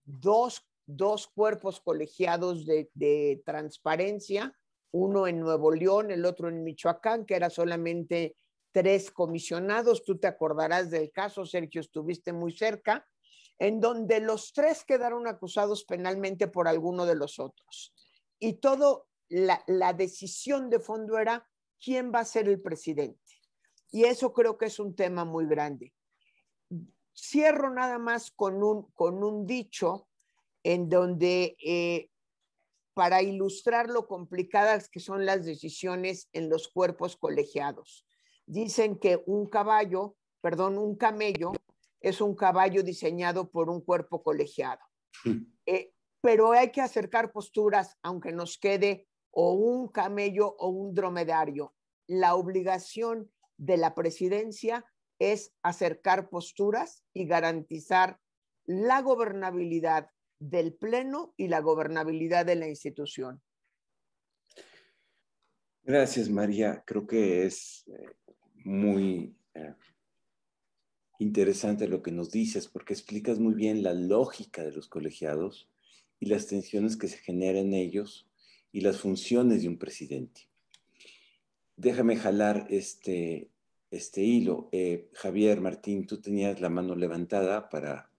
S3: dos cuerpos colegiados de transparencia, uno en Nuevo León, el otro en Michoacán, que era solamente 3 comisionados. Tú te acordarás del caso, Sergio, estuviste muy cerca, en donde los 3 quedaron acusados penalmente por alguno de los otros. Y todo la decisión de fondo era quién va a ser el presidente. Y eso creo que es un tema muy grande. Cierro nada más con un dicho en donde, para ilustrar lo complicadas que son las decisiones en los cuerpos colegiados. Dicen que un camello es un caballo diseñado por un cuerpo colegiado. Pero hay que acercar posturas, aunque nos quede o un camello o un dromedario. La obligación de la presidencia es acercar posturas y garantizar la gobernabilidad del Pleno y la gobernabilidad de la institución.
S1: Gracias, María. Creo que es muy interesante lo que nos dices, porque explicas muy bien la lógica de los colegiados y las tensiones que se generan en ellos y las funciones de un presidente. Déjame jalar este hilo. Javier Martín, tú tenías la mano levantada para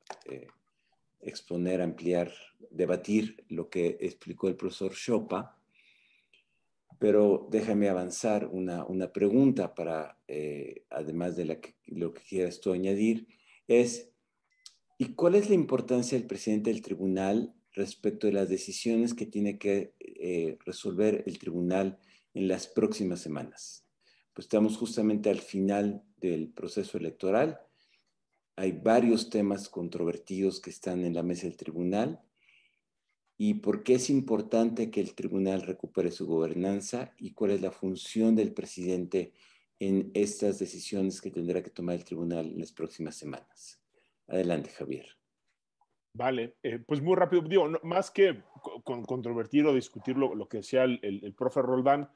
S1: exponer, ampliar, debatir lo que explicó el profesor Chopa, pero déjame avanzar una pregunta para, además de lo que quieras tú añadir, es, ¿y cuál es la importancia del presidente del tribunal respecto de las decisiones que tiene que resolver el tribunal en las próximas semanas? Pues estamos justamente al final del proceso electoral. Hay varios temas controvertidos que están en la mesa del tribunal. ¿Y por qué es importante que el tribunal recupere su gobernanza? ¿Y cuál es la función del presidente en estas decisiones que tendrá que tomar el tribunal en las próximas semanas? Adelante, Javier.
S2: Vale, pues muy rápido, digo, no, más que controvertir o discutir lo que decía el profe Roldán,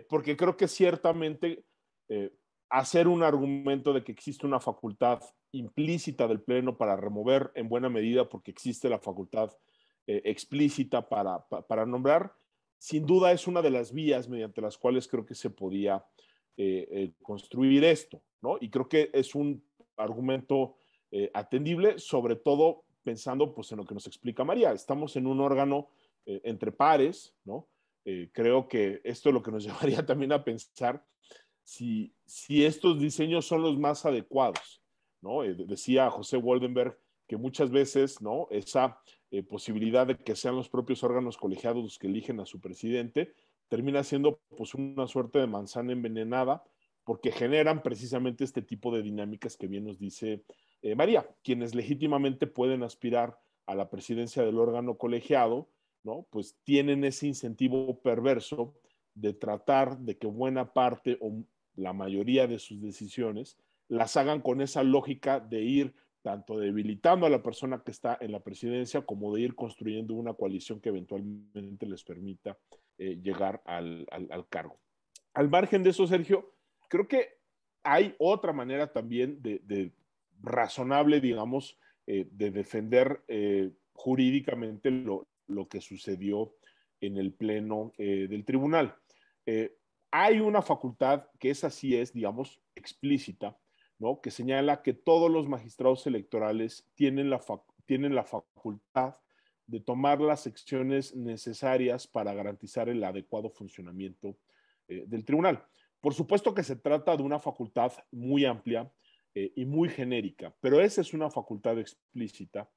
S2: porque creo que ciertamente hacer un argumento de que existe una facultad implícita del Pleno para remover en buena medida, porque existe la facultad explícita para nombrar, sin duda es una de las vías mediante las cuales creo que se podía construir esto, ¿no? Y creo que es un argumento atendible, sobre todo pensando pues, en lo que nos explica María. Estamos en un órgano entre pares, ¿no? Creo que esto es lo que nos llevaría también a pensar si estos diseños son los más adecuados, ¿no? Decía José Woldenberg que muchas veces, ¿no? Esa posibilidad de que sean los propios órganos colegiados los que eligen a su presidente termina siendo pues una suerte de manzana envenenada porque generan precisamente este tipo de dinámicas que bien nos dice María, quienes legítimamente pueden aspirar a la presidencia del órgano colegiado, ¿no? Pues tienen ese incentivo perverso de tratar de que buena parte o la mayoría de sus decisiones las hagan con esa lógica de ir tanto debilitando a la persona que está en la presidencia como de ir construyendo una coalición que eventualmente les permita llegar al cargo. Al margen de eso, Sergio, creo que hay otra manera también de razonable, digamos, de defender jurídicamente lo que sucedió en el pleno del tribunal. Hay una facultad que esa sí es, digamos, explícita, ¿no? Que señala que todos los magistrados electorales tienen la facultad de tomar las acciones necesarias para garantizar el adecuado funcionamiento del tribunal. Por supuesto que se trata de una facultad muy amplia y muy genérica, pero esa es una facultad explícita.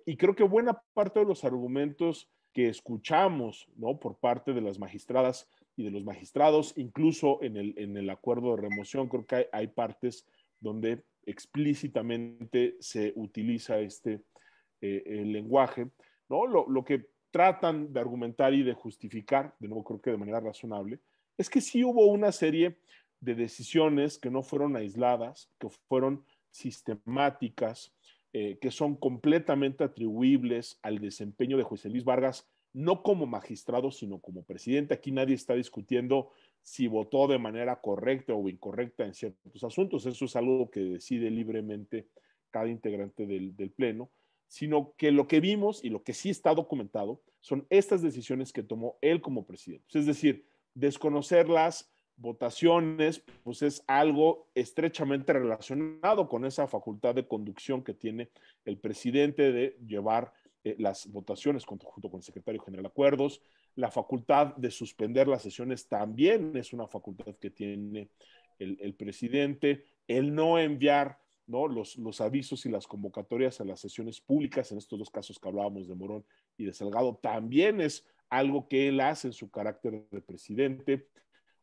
S2: Y creo que buena parte de los argumentos que escuchamos, ¿no? Por parte de las magistradas y de los magistrados, incluso en el acuerdo de remoción, creo que hay partes donde explícitamente se utiliza el lenguaje, ¿no? Lo que tratan de argumentar y de justificar, de nuevo creo que de manera razonable, es que sí hubo una serie de decisiones que no fueron aisladas, que fueron sistemáticas, que son completamente atribuibles al desempeño de José Luis Vargas, no como magistrado, sino como presidente. Aquí nadie está discutiendo si votó de manera correcta o incorrecta en ciertos asuntos. Eso es algo que decide libremente cada integrante del Pleno, sino que lo que vimos y lo que sí está documentado son estas decisiones que tomó él como presidente. Es decir, desconocer las votaciones, pues es algo estrechamente relacionado con esa facultad de conducción que tiene el presidente de llevar las votaciones junto con el secretario general de acuerdos. La facultad de suspender las sesiones también es una facultad que tiene el presidente. El no enviar, ¿no? Los avisos y las convocatorias a las sesiones públicas, en estos dos casos que hablábamos de Morón y de Salgado, también es algo que él hace en su carácter de presidente.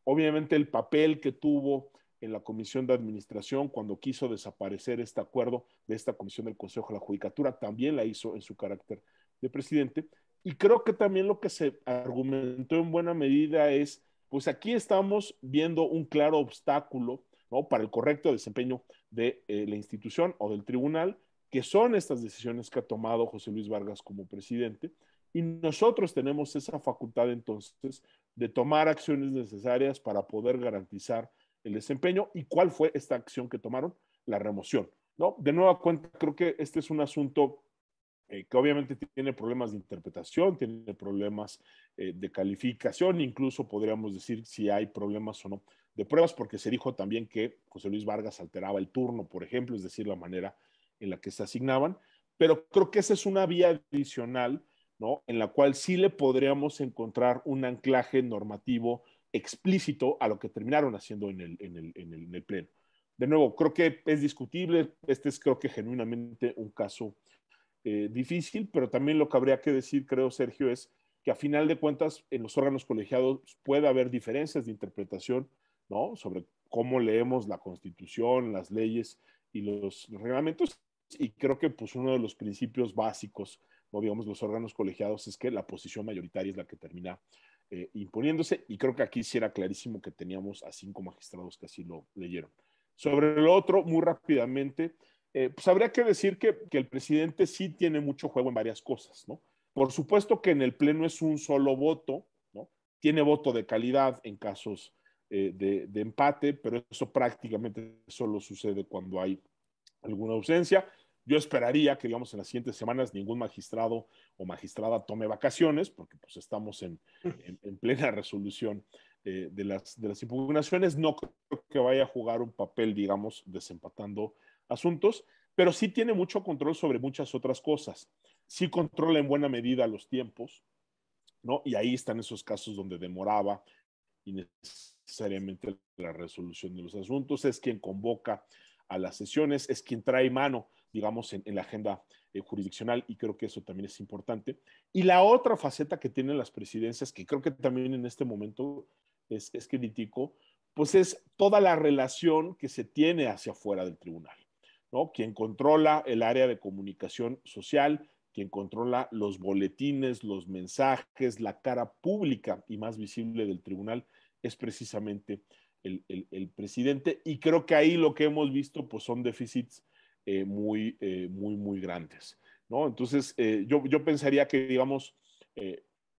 S2: Obviamente el papel que tuvo en la Comisión de Administración cuando quiso desaparecer este acuerdo de esta Comisión del Consejo de la Judicatura, también la hizo en su carácter de presidente. Y creo que también lo que se argumentó en buena medida es, pues aquí estamos viendo un claro obstáculo, ¿no? Para el correcto desempeño de la institución o del tribunal, que son estas decisiones que ha tomado José Luis Vargas como presidente. Y nosotros tenemos esa facultad entonces de tomar acciones necesarias para poder garantizar el desempeño. ¿Y cuál fue esta acción que tomaron? La remoción, ¿no? De nueva cuenta, creo que este es un asunto que obviamente tiene problemas de interpretación, tiene problemas de calificación, incluso podríamos decir si hay problemas o no de pruebas, porque se dijo también que José Luis Vargas alteraba el turno, por ejemplo, es decir, la manera en la que se asignaban, pero creo que esa es una vía adicional, ¿no? En la cual sí le podríamos encontrar un anclaje normativo explícito a lo que terminaron haciendo en el Pleno. De nuevo, creo que es discutible, este es creo que genuinamente un caso difícil, pero también lo que habría que decir, creo, Sergio, es que a final de cuentas en los órganos colegiados puede haber diferencias de interpretación, ¿no? Sobre cómo leemos la Constitución, las leyes y los reglamentos, y creo que pues uno de los principios básicos, no digamos los órganos colegiados, es que la posición mayoritaria es la que termina imponiéndose, y creo que aquí sí era clarísimo que teníamos a 5 magistrados que así lo leyeron. Sobre lo otro, muy rápidamente, pues habría que decir que el presidente sí tiene mucho juego en varias cosas, ¿no? Por supuesto que en el Pleno es un solo voto, ¿no? Tiene voto de calidad en casos de empate, pero eso prácticamente solo sucede cuando hay alguna ausencia. Yo esperaría que, digamos, en las siguientes semanas ningún magistrado o magistrada tome vacaciones, porque pues estamos en plena resolución de las impugnaciones. No creo que vaya a jugar un papel, digamos, desempatando asuntos, pero sí tiene mucho control sobre muchas otras cosas. Sí controla en buena medida los tiempos, ¿no? Y ahí están esos casos donde demoraba innecesariamente la resolución de los asuntos. Es quien convoca a las sesiones, es quien trae mano, digamos, en la agenda jurisdiccional, y creo que eso también es importante. Y la otra faceta que tienen las presidencias, que creo que también en este momento es crítico, pues es toda la relación que se tiene hacia afuera del tribunal, ¿no? Quien controla el área de comunicación social, quien controla los boletines, los mensajes, la cara pública y más visible del tribunal es precisamente el presidente. Y creo que ahí lo que hemos visto pues son déficits muy grandes, ¿no? Entonces, yo pensaría que, digamos,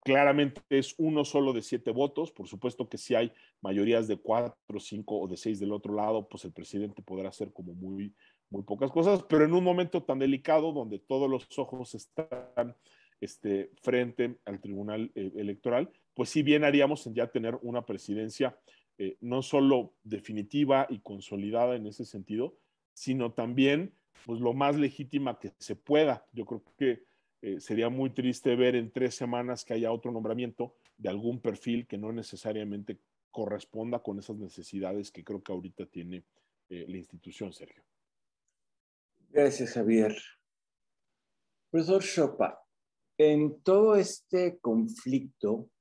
S2: claramente es uno solo de 7 votos. Por supuesto que si hay mayorías de 4, 5 o de 6 del otro lado, pues el presidente podrá hacer como muy pocas cosas, pero en un momento tan delicado donde todos los ojos están frente al Tribunal Electoral, pues sí bien haríamos en ya tener una presidencia no solo definitiva y consolidada en ese sentido, sino también pues lo más legítima que se pueda. Yo creo que sería muy triste ver en 3 semanas que haya otro nombramiento de algún perfil que no necesariamente corresponda con esas necesidades que creo que ahorita tiene la institución, Sergio.
S1: Gracias, Javier. Profesor Chopa, en todo este conflicto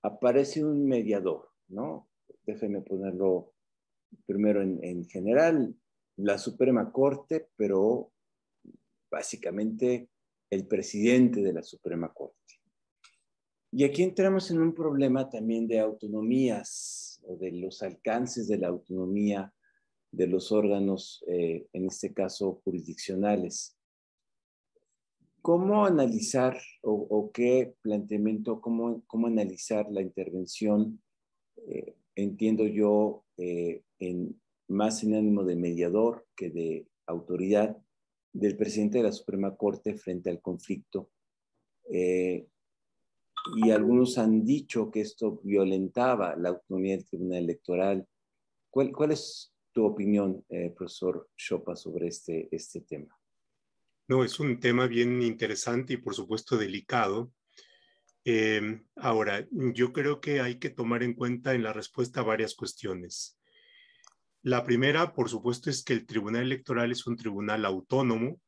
S1: aparece un mediador, ¿no? Déjenme ponerlo primero en general, la Suprema Corte, pero básicamente el presidente de la Suprema Corte. Y aquí entramos en un problema también de autonomías o de los alcances de la autonomía de los órganos, en este caso jurisdiccionales. ¿Cómo analizar o qué planteamiento, cómo analizar la intervención, entiendo yo, más en ánimo de mediador que de autoridad del presidente de la Suprema Corte frente al conflicto? Y algunos han dicho que esto violentaba la autonomía del Tribunal Electoral. ¿Cuál es tu opinión, profesor Chopa, sobre este tema?
S4: No, es un tema bien interesante y por supuesto delicado. Ahora, yo creo que hay que tomar en cuenta en la respuesta varias cuestiones. La primera, por supuesto, es que el Tribunal Electoral es un tribunal autónomo,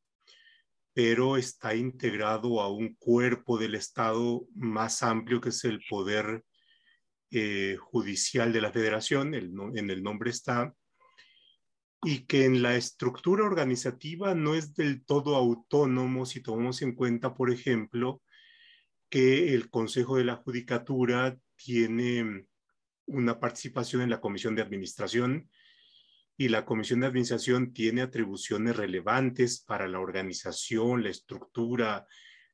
S4: pero está integrado a un cuerpo del Estado más amplio que es el Poder Judicial de la Federación, en el nombre está, y que en la estructura organizativa no es del todo autónomo si tomamos en cuenta, por ejemplo, que el Consejo de la Judicatura tiene una participación en la Comisión de Administración y la Comisión de Administración tiene atribuciones relevantes para la organización, la estructura,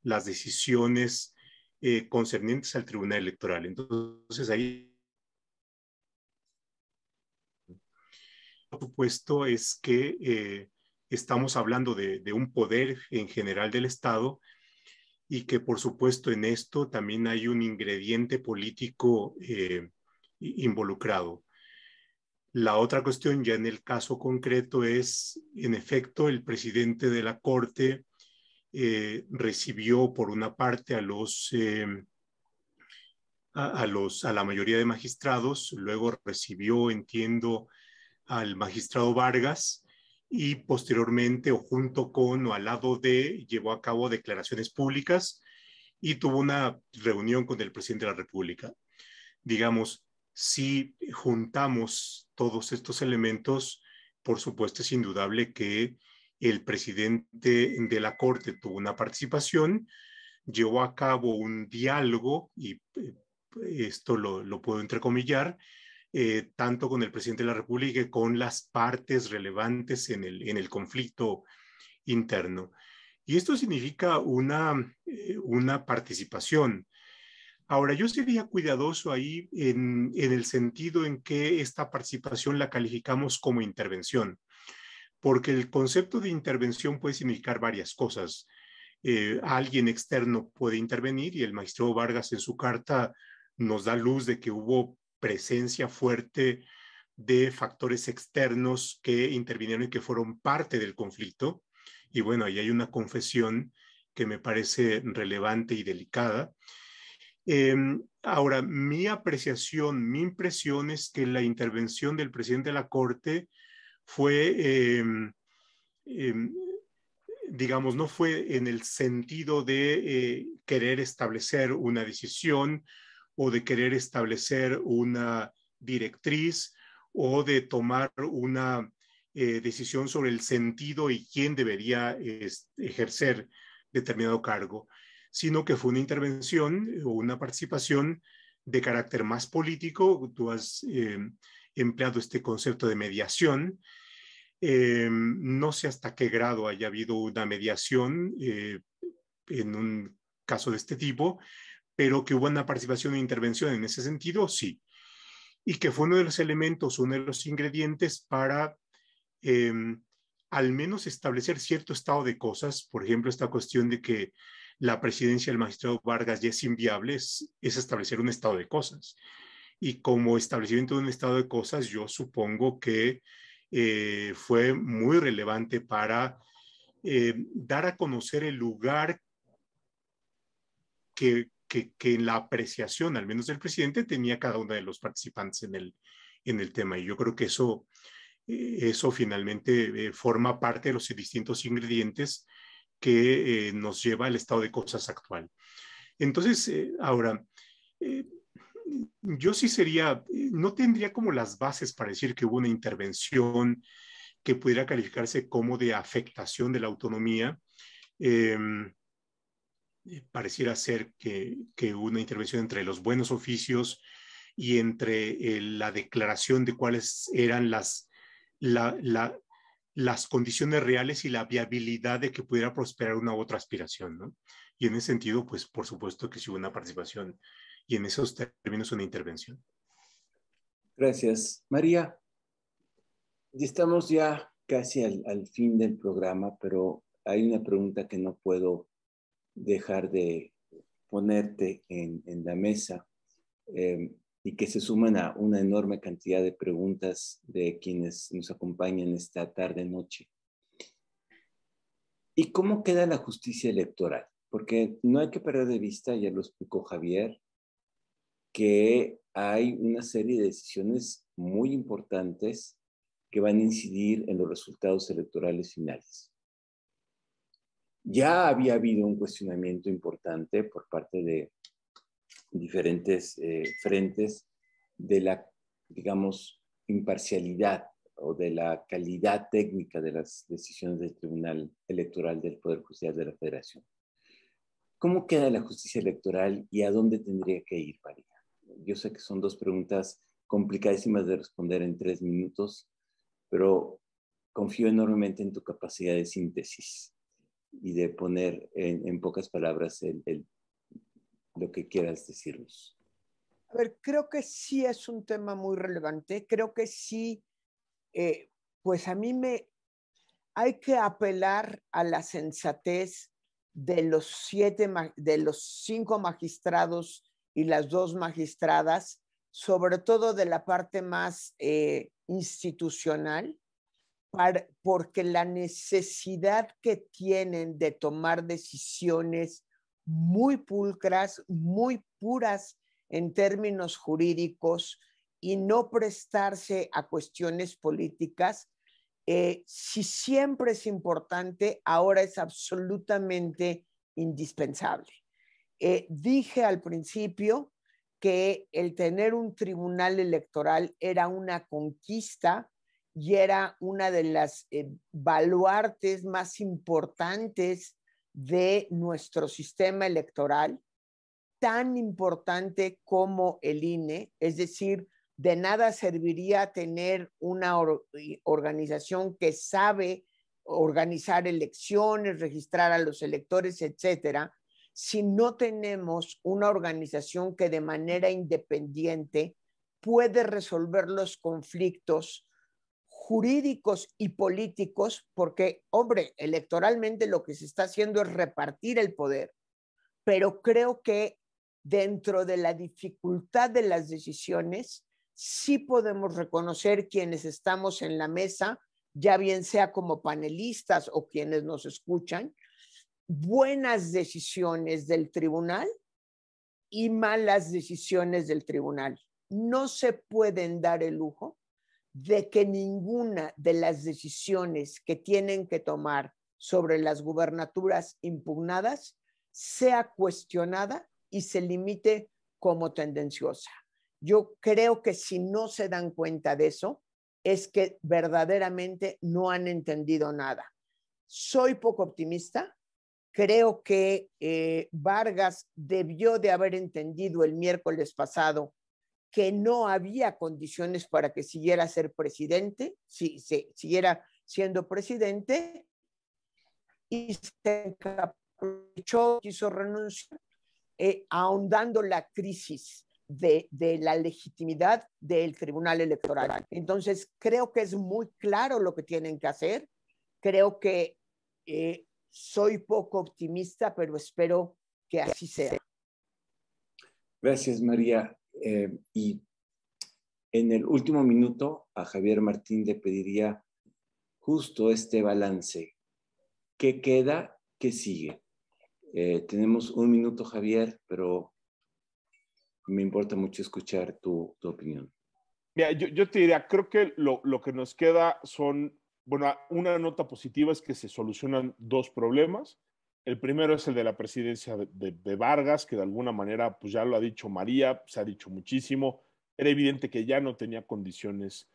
S4: las decisiones concernientes al Tribunal Electoral. Entonces ahí, por supuesto, es que estamos hablando de un poder en general del Estado y que, por supuesto, en esto también hay un ingrediente político involucrado. La otra cuestión ya en el caso concreto es, en efecto, el presidente de la Corte recibió por una parte a la mayoría de magistrados, luego recibió, entiendo, al magistrado Vargas y posteriormente o junto con o al lado de llevó a cabo declaraciones públicas y tuvo una reunión con el presidente de la República. Digamos, si juntamos todos estos elementos, por supuesto es indudable que el presidente de la Corte tuvo una participación, llevó a cabo un diálogo, y esto lo puedo entrecomillar, tanto con el presidente de la República y con las partes relevantes en el conflicto interno. Y esto significa una participación. Ahora, yo sería cuidadoso ahí en el sentido en que esta participación la calificamos como intervención, porque el concepto de intervención puede significar varias cosas. Alguien externo puede intervenir y el magistrado Vargas en su carta nos da luz de que hubo presencia fuerte de factores externos que intervinieron y que fueron parte del conflicto. Y bueno, ahí hay una confesión que me parece relevante y delicada. Ahora, mi apreciación, mi impresión es que la intervención del presidente de la Corte fue, digamos, no fue en el sentido de querer establecer una decisión o de querer establecer una directriz o de tomar una decisión sobre el sentido y quién debería ejercer determinado cargo, sino que fue una intervención o una participación de carácter más político. Tú has empleado este concepto de mediación. No sé hasta qué grado haya habido una mediación en un caso de este tipo, pero que hubo una participación e intervención en ese sentido, sí. Y que fue uno de los elementos, uno de los ingredientes para al menos establecer cierto estado de cosas. Por ejemplo, esta cuestión de que la presidencia del magistrado Vargas ya es inviable, es establecer un estado de cosas. Y como establecimiento de un estado de cosas, yo supongo que fue muy relevante para dar a conocer el lugar que en la apreciación, al menos del presidente, tenía cada uno de los participantes en el tema. Y yo creo que eso finalmente forma parte de los distintos ingredientes que nos lleva al estado de cosas actual. Entonces, ahora, yo sí no tendría como las bases para decir que hubo una intervención que pudiera calificarse como de afectación de la autonomía. Pareciera ser que una intervención entre los buenos oficios y entre la declaración de cuáles eran las condiciones reales y la viabilidad de que pudiera prosperar una u otra aspiración, ¿no? Y en ese sentido, pues por supuesto que sí hubo una participación y en esos términos una intervención.
S1: Gracias. María, estamos ya casi al fin del programa, pero hay una pregunta que no puedo dejar de ponerte en la mesa y que se suman a una enorme cantidad de preguntas de quienes nos acompañan esta tarde-noche. ¿Y cómo queda la justicia electoral? Porque no hay que perder de vista, ya lo explicó Javier, que hay una serie de decisiones muy importantes que van a incidir en los resultados electorales finales. Ya había habido un cuestionamiento importante por parte de diferentes frentes de la, digamos, imparcialidad o de la calidad técnica de las decisiones del Tribunal Electoral del Poder Judicial de la Federación. ¿Cómo queda la justicia electoral y a dónde tendría que ir, María? Yo sé que son dos preguntas complicadísimas de responder en 3 minutos, pero confío enormemente en tu capacidad de síntesis y de poner en pocas palabras lo que quieras decirnos.
S3: A ver, creo que sí es un tema muy relevante. Creo que sí, pues a mí hay que apelar a la sensatez de los 5 magistrados y las 2 magistradas, sobre todo de la parte más institucional, porque la necesidad que tienen de tomar decisiones muy pulcras, muy puras en términos jurídicos y no prestarse a cuestiones políticas, si siempre es importante, ahora es absolutamente indispensable. Dije al principio que el tener un tribunal electoral era una conquista y era una de las baluartes más importantes de nuestro sistema electoral, tan importante como el INE, es decir, de nada serviría tener una organización que sabe organizar elecciones, registrar a los electores, etcétera, si no tenemos una organización que de manera independiente puede resolver los conflictos jurídicos y políticos, porque, hombre, electoralmente lo que se está haciendo es repartir el poder, pero creo que dentro de la dificultad de las decisiones, sí podemos reconocer quienes estamos en la mesa, ya bien sea como panelistas o quienes nos escuchan, buenas decisiones del tribunal y malas decisiones del tribunal. No se pueden dar el lujo de que ninguna de las decisiones que tienen que tomar sobre las gubernaturas impugnadas sea cuestionada y se limite como tendenciosa. Yo creo que si no se dan cuenta de eso, es que verdaderamente no han entendido nada. Soy poco optimista. Creo que Vargas debió de haber entendido el miércoles pasado que no había condiciones para que siguiera a ser presidente, siguiera siendo presidente, y se encaprichó, quiso renunciar, ahondando la crisis de la legitimidad del Tribunal Electoral. Entonces, creo que es muy claro lo que tienen que hacer. Creo que soy poco optimista, pero espero que así sea.
S1: Gracias, María. Y en el último minuto, a Javier Martín le pediría justo este balance. ¿Qué queda? ¿Qué sigue? Tenemos un minuto, Javier, pero me importa mucho escuchar tu opinión.
S2: Mira, yo te diría, creo que lo que nos queda son, bueno, una nota positiva es que se solucionan dos problemas. El primero es el de la presidencia de Vargas, que de alguna manera, pues ya lo ha dicho María, se ha dicho muchísimo. Era evidente que ya no tenía condiciones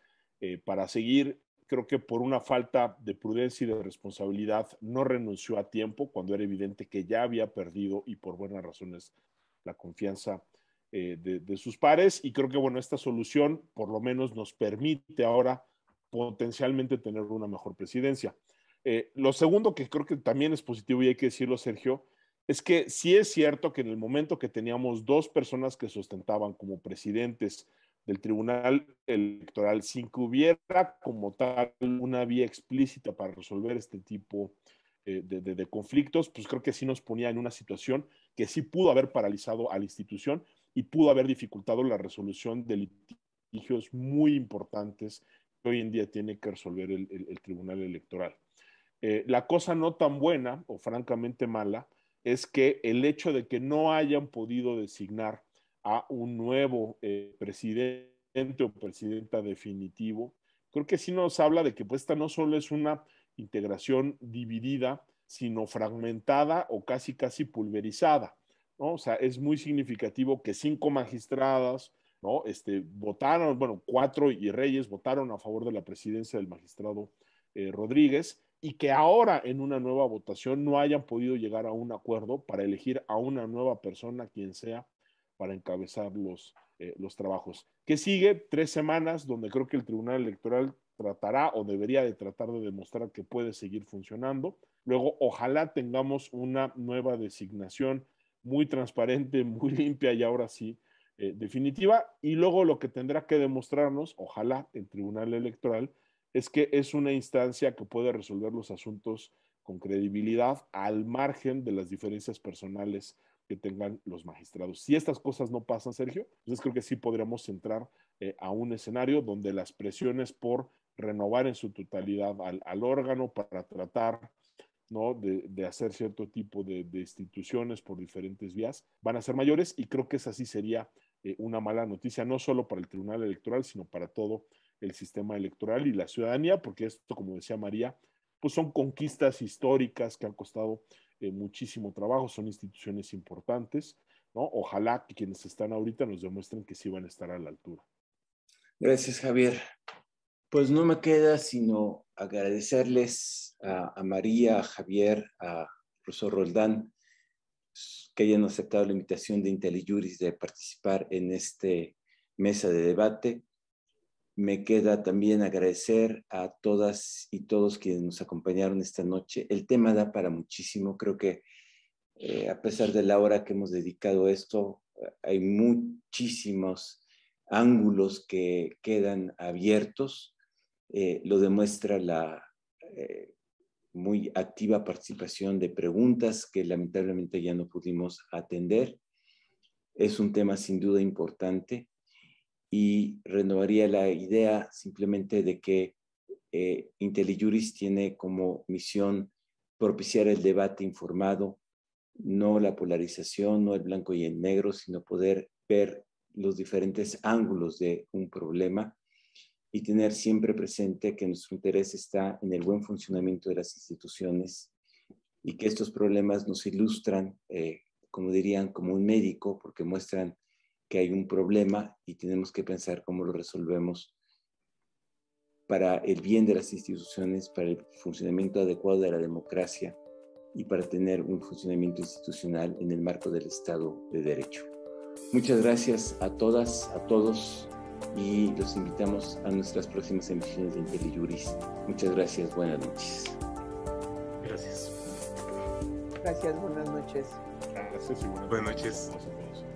S2: para seguir. Creo que por una falta de prudencia y de responsabilidad no renunció a tiempo, cuando era evidente que ya había perdido, y por buenas razones, la confianza de sus pares. Y creo que, bueno, esta solución por lo menos nos permite ahora potencialmente tener una mejor presidencia. Lo segundo que creo que también es positivo, y hay que decirlo, Sergio, es que sí es cierto que en el momento que teníamos dos personas que se ostentaban como presidentes del Tribunal Electoral, sin que hubiera como tal una vía explícita para resolver este tipo de conflictos, pues creo que sí nos ponía en una situación que sí pudo haber paralizado a la institución y pudo haber dificultado la resolución de litigios muy importantes que hoy en día tiene que resolver el Tribunal Electoral. La cosa no tan buena, o francamente mala, es que el hecho de que no hayan podido designar a un nuevo presidente o presidenta definitivo, creo que sí nos habla de que pues, esta no solo es una integración dividida, sino fragmentada o casi pulverizada, ¿no? O sea, es muy significativo que 5 magistradas, ¿no? Votaron, bueno, 4 y Reyes votaron a favor de la presidencia del magistrado Rodríguez, y que ahora en una nueva votación no hayan podido llegar a un acuerdo para elegir a una nueva persona, quien sea, para encabezar los trabajos. ¿Qué sigue? 3 semanas donde creo que el Tribunal Electoral tratará o debería de tratar de demostrar que puede seguir funcionando. Luego, ojalá tengamos una nueva designación muy transparente, muy limpia y ahora sí definitiva. Y luego lo que tendrá que demostrarnos, ojalá, el Tribunal Electoral, es que es una instancia que puede resolver los asuntos con credibilidad al margen de las diferencias personales que tengan los magistrados. Si estas cosas no pasan, Sergio, entonces creo que sí podríamos entrar a un escenario donde las presiones por renovar en su totalidad al órgano para tratar, ¿no?, de hacer cierto tipo de instituciones por diferentes vías van a ser mayores, y creo que esa sí sería una mala noticia, no solo para el Tribunal Electoral, sino para todo el sistema electoral y la ciudadanía, porque esto, como decía María, pues son conquistas históricas que han costado muchísimo trabajo, son instituciones importantes, ¿no? Ojalá que quienes están ahorita nos demuestren que sí van a estar a la altura.
S1: Gracias, Javier. Pues no me queda sino agradecerles a María, a Javier, a profesor Roldán, que hayan aceptado la invitación de IntelliJuris de participar en este mesa de debate. Me queda también agradecer a todas y todos quienes nos acompañaron esta noche. El tema da para muchísimo. Creo que a pesar de la hora que hemos dedicado a esto, hay muchísimos ángulos que quedan abiertos. Lo demuestra la muy activa participación de preguntas que lamentablemente ya no pudimos atender. Es un tema sin duda importante, y renovaría la idea simplemente de que IntelliJuris tiene como misión propiciar el debate informado, no la polarización, no el blanco y el negro, sino poder ver los diferentes ángulos de un problema y tener siempre presente que nuestro interés está en el buen funcionamiento de las instituciones, y que estos problemas nos ilustran, como dirían, como un médico, porque muestran que hay un problema y tenemos que pensar cómo lo resolvemos para el bien de las instituciones, para el funcionamiento adecuado de la democracia y para tener un funcionamiento institucional en el marco del Estado de Derecho. Muchas gracias a todas, a todos, y los invitamos a nuestras próximas emisiones de IntelliJuris. Muchas gracias, buenas noches.
S4: Gracias.
S3: Gracias, buenas noches.
S2: Gracias y
S4: Buenas noches.
S2: A todos.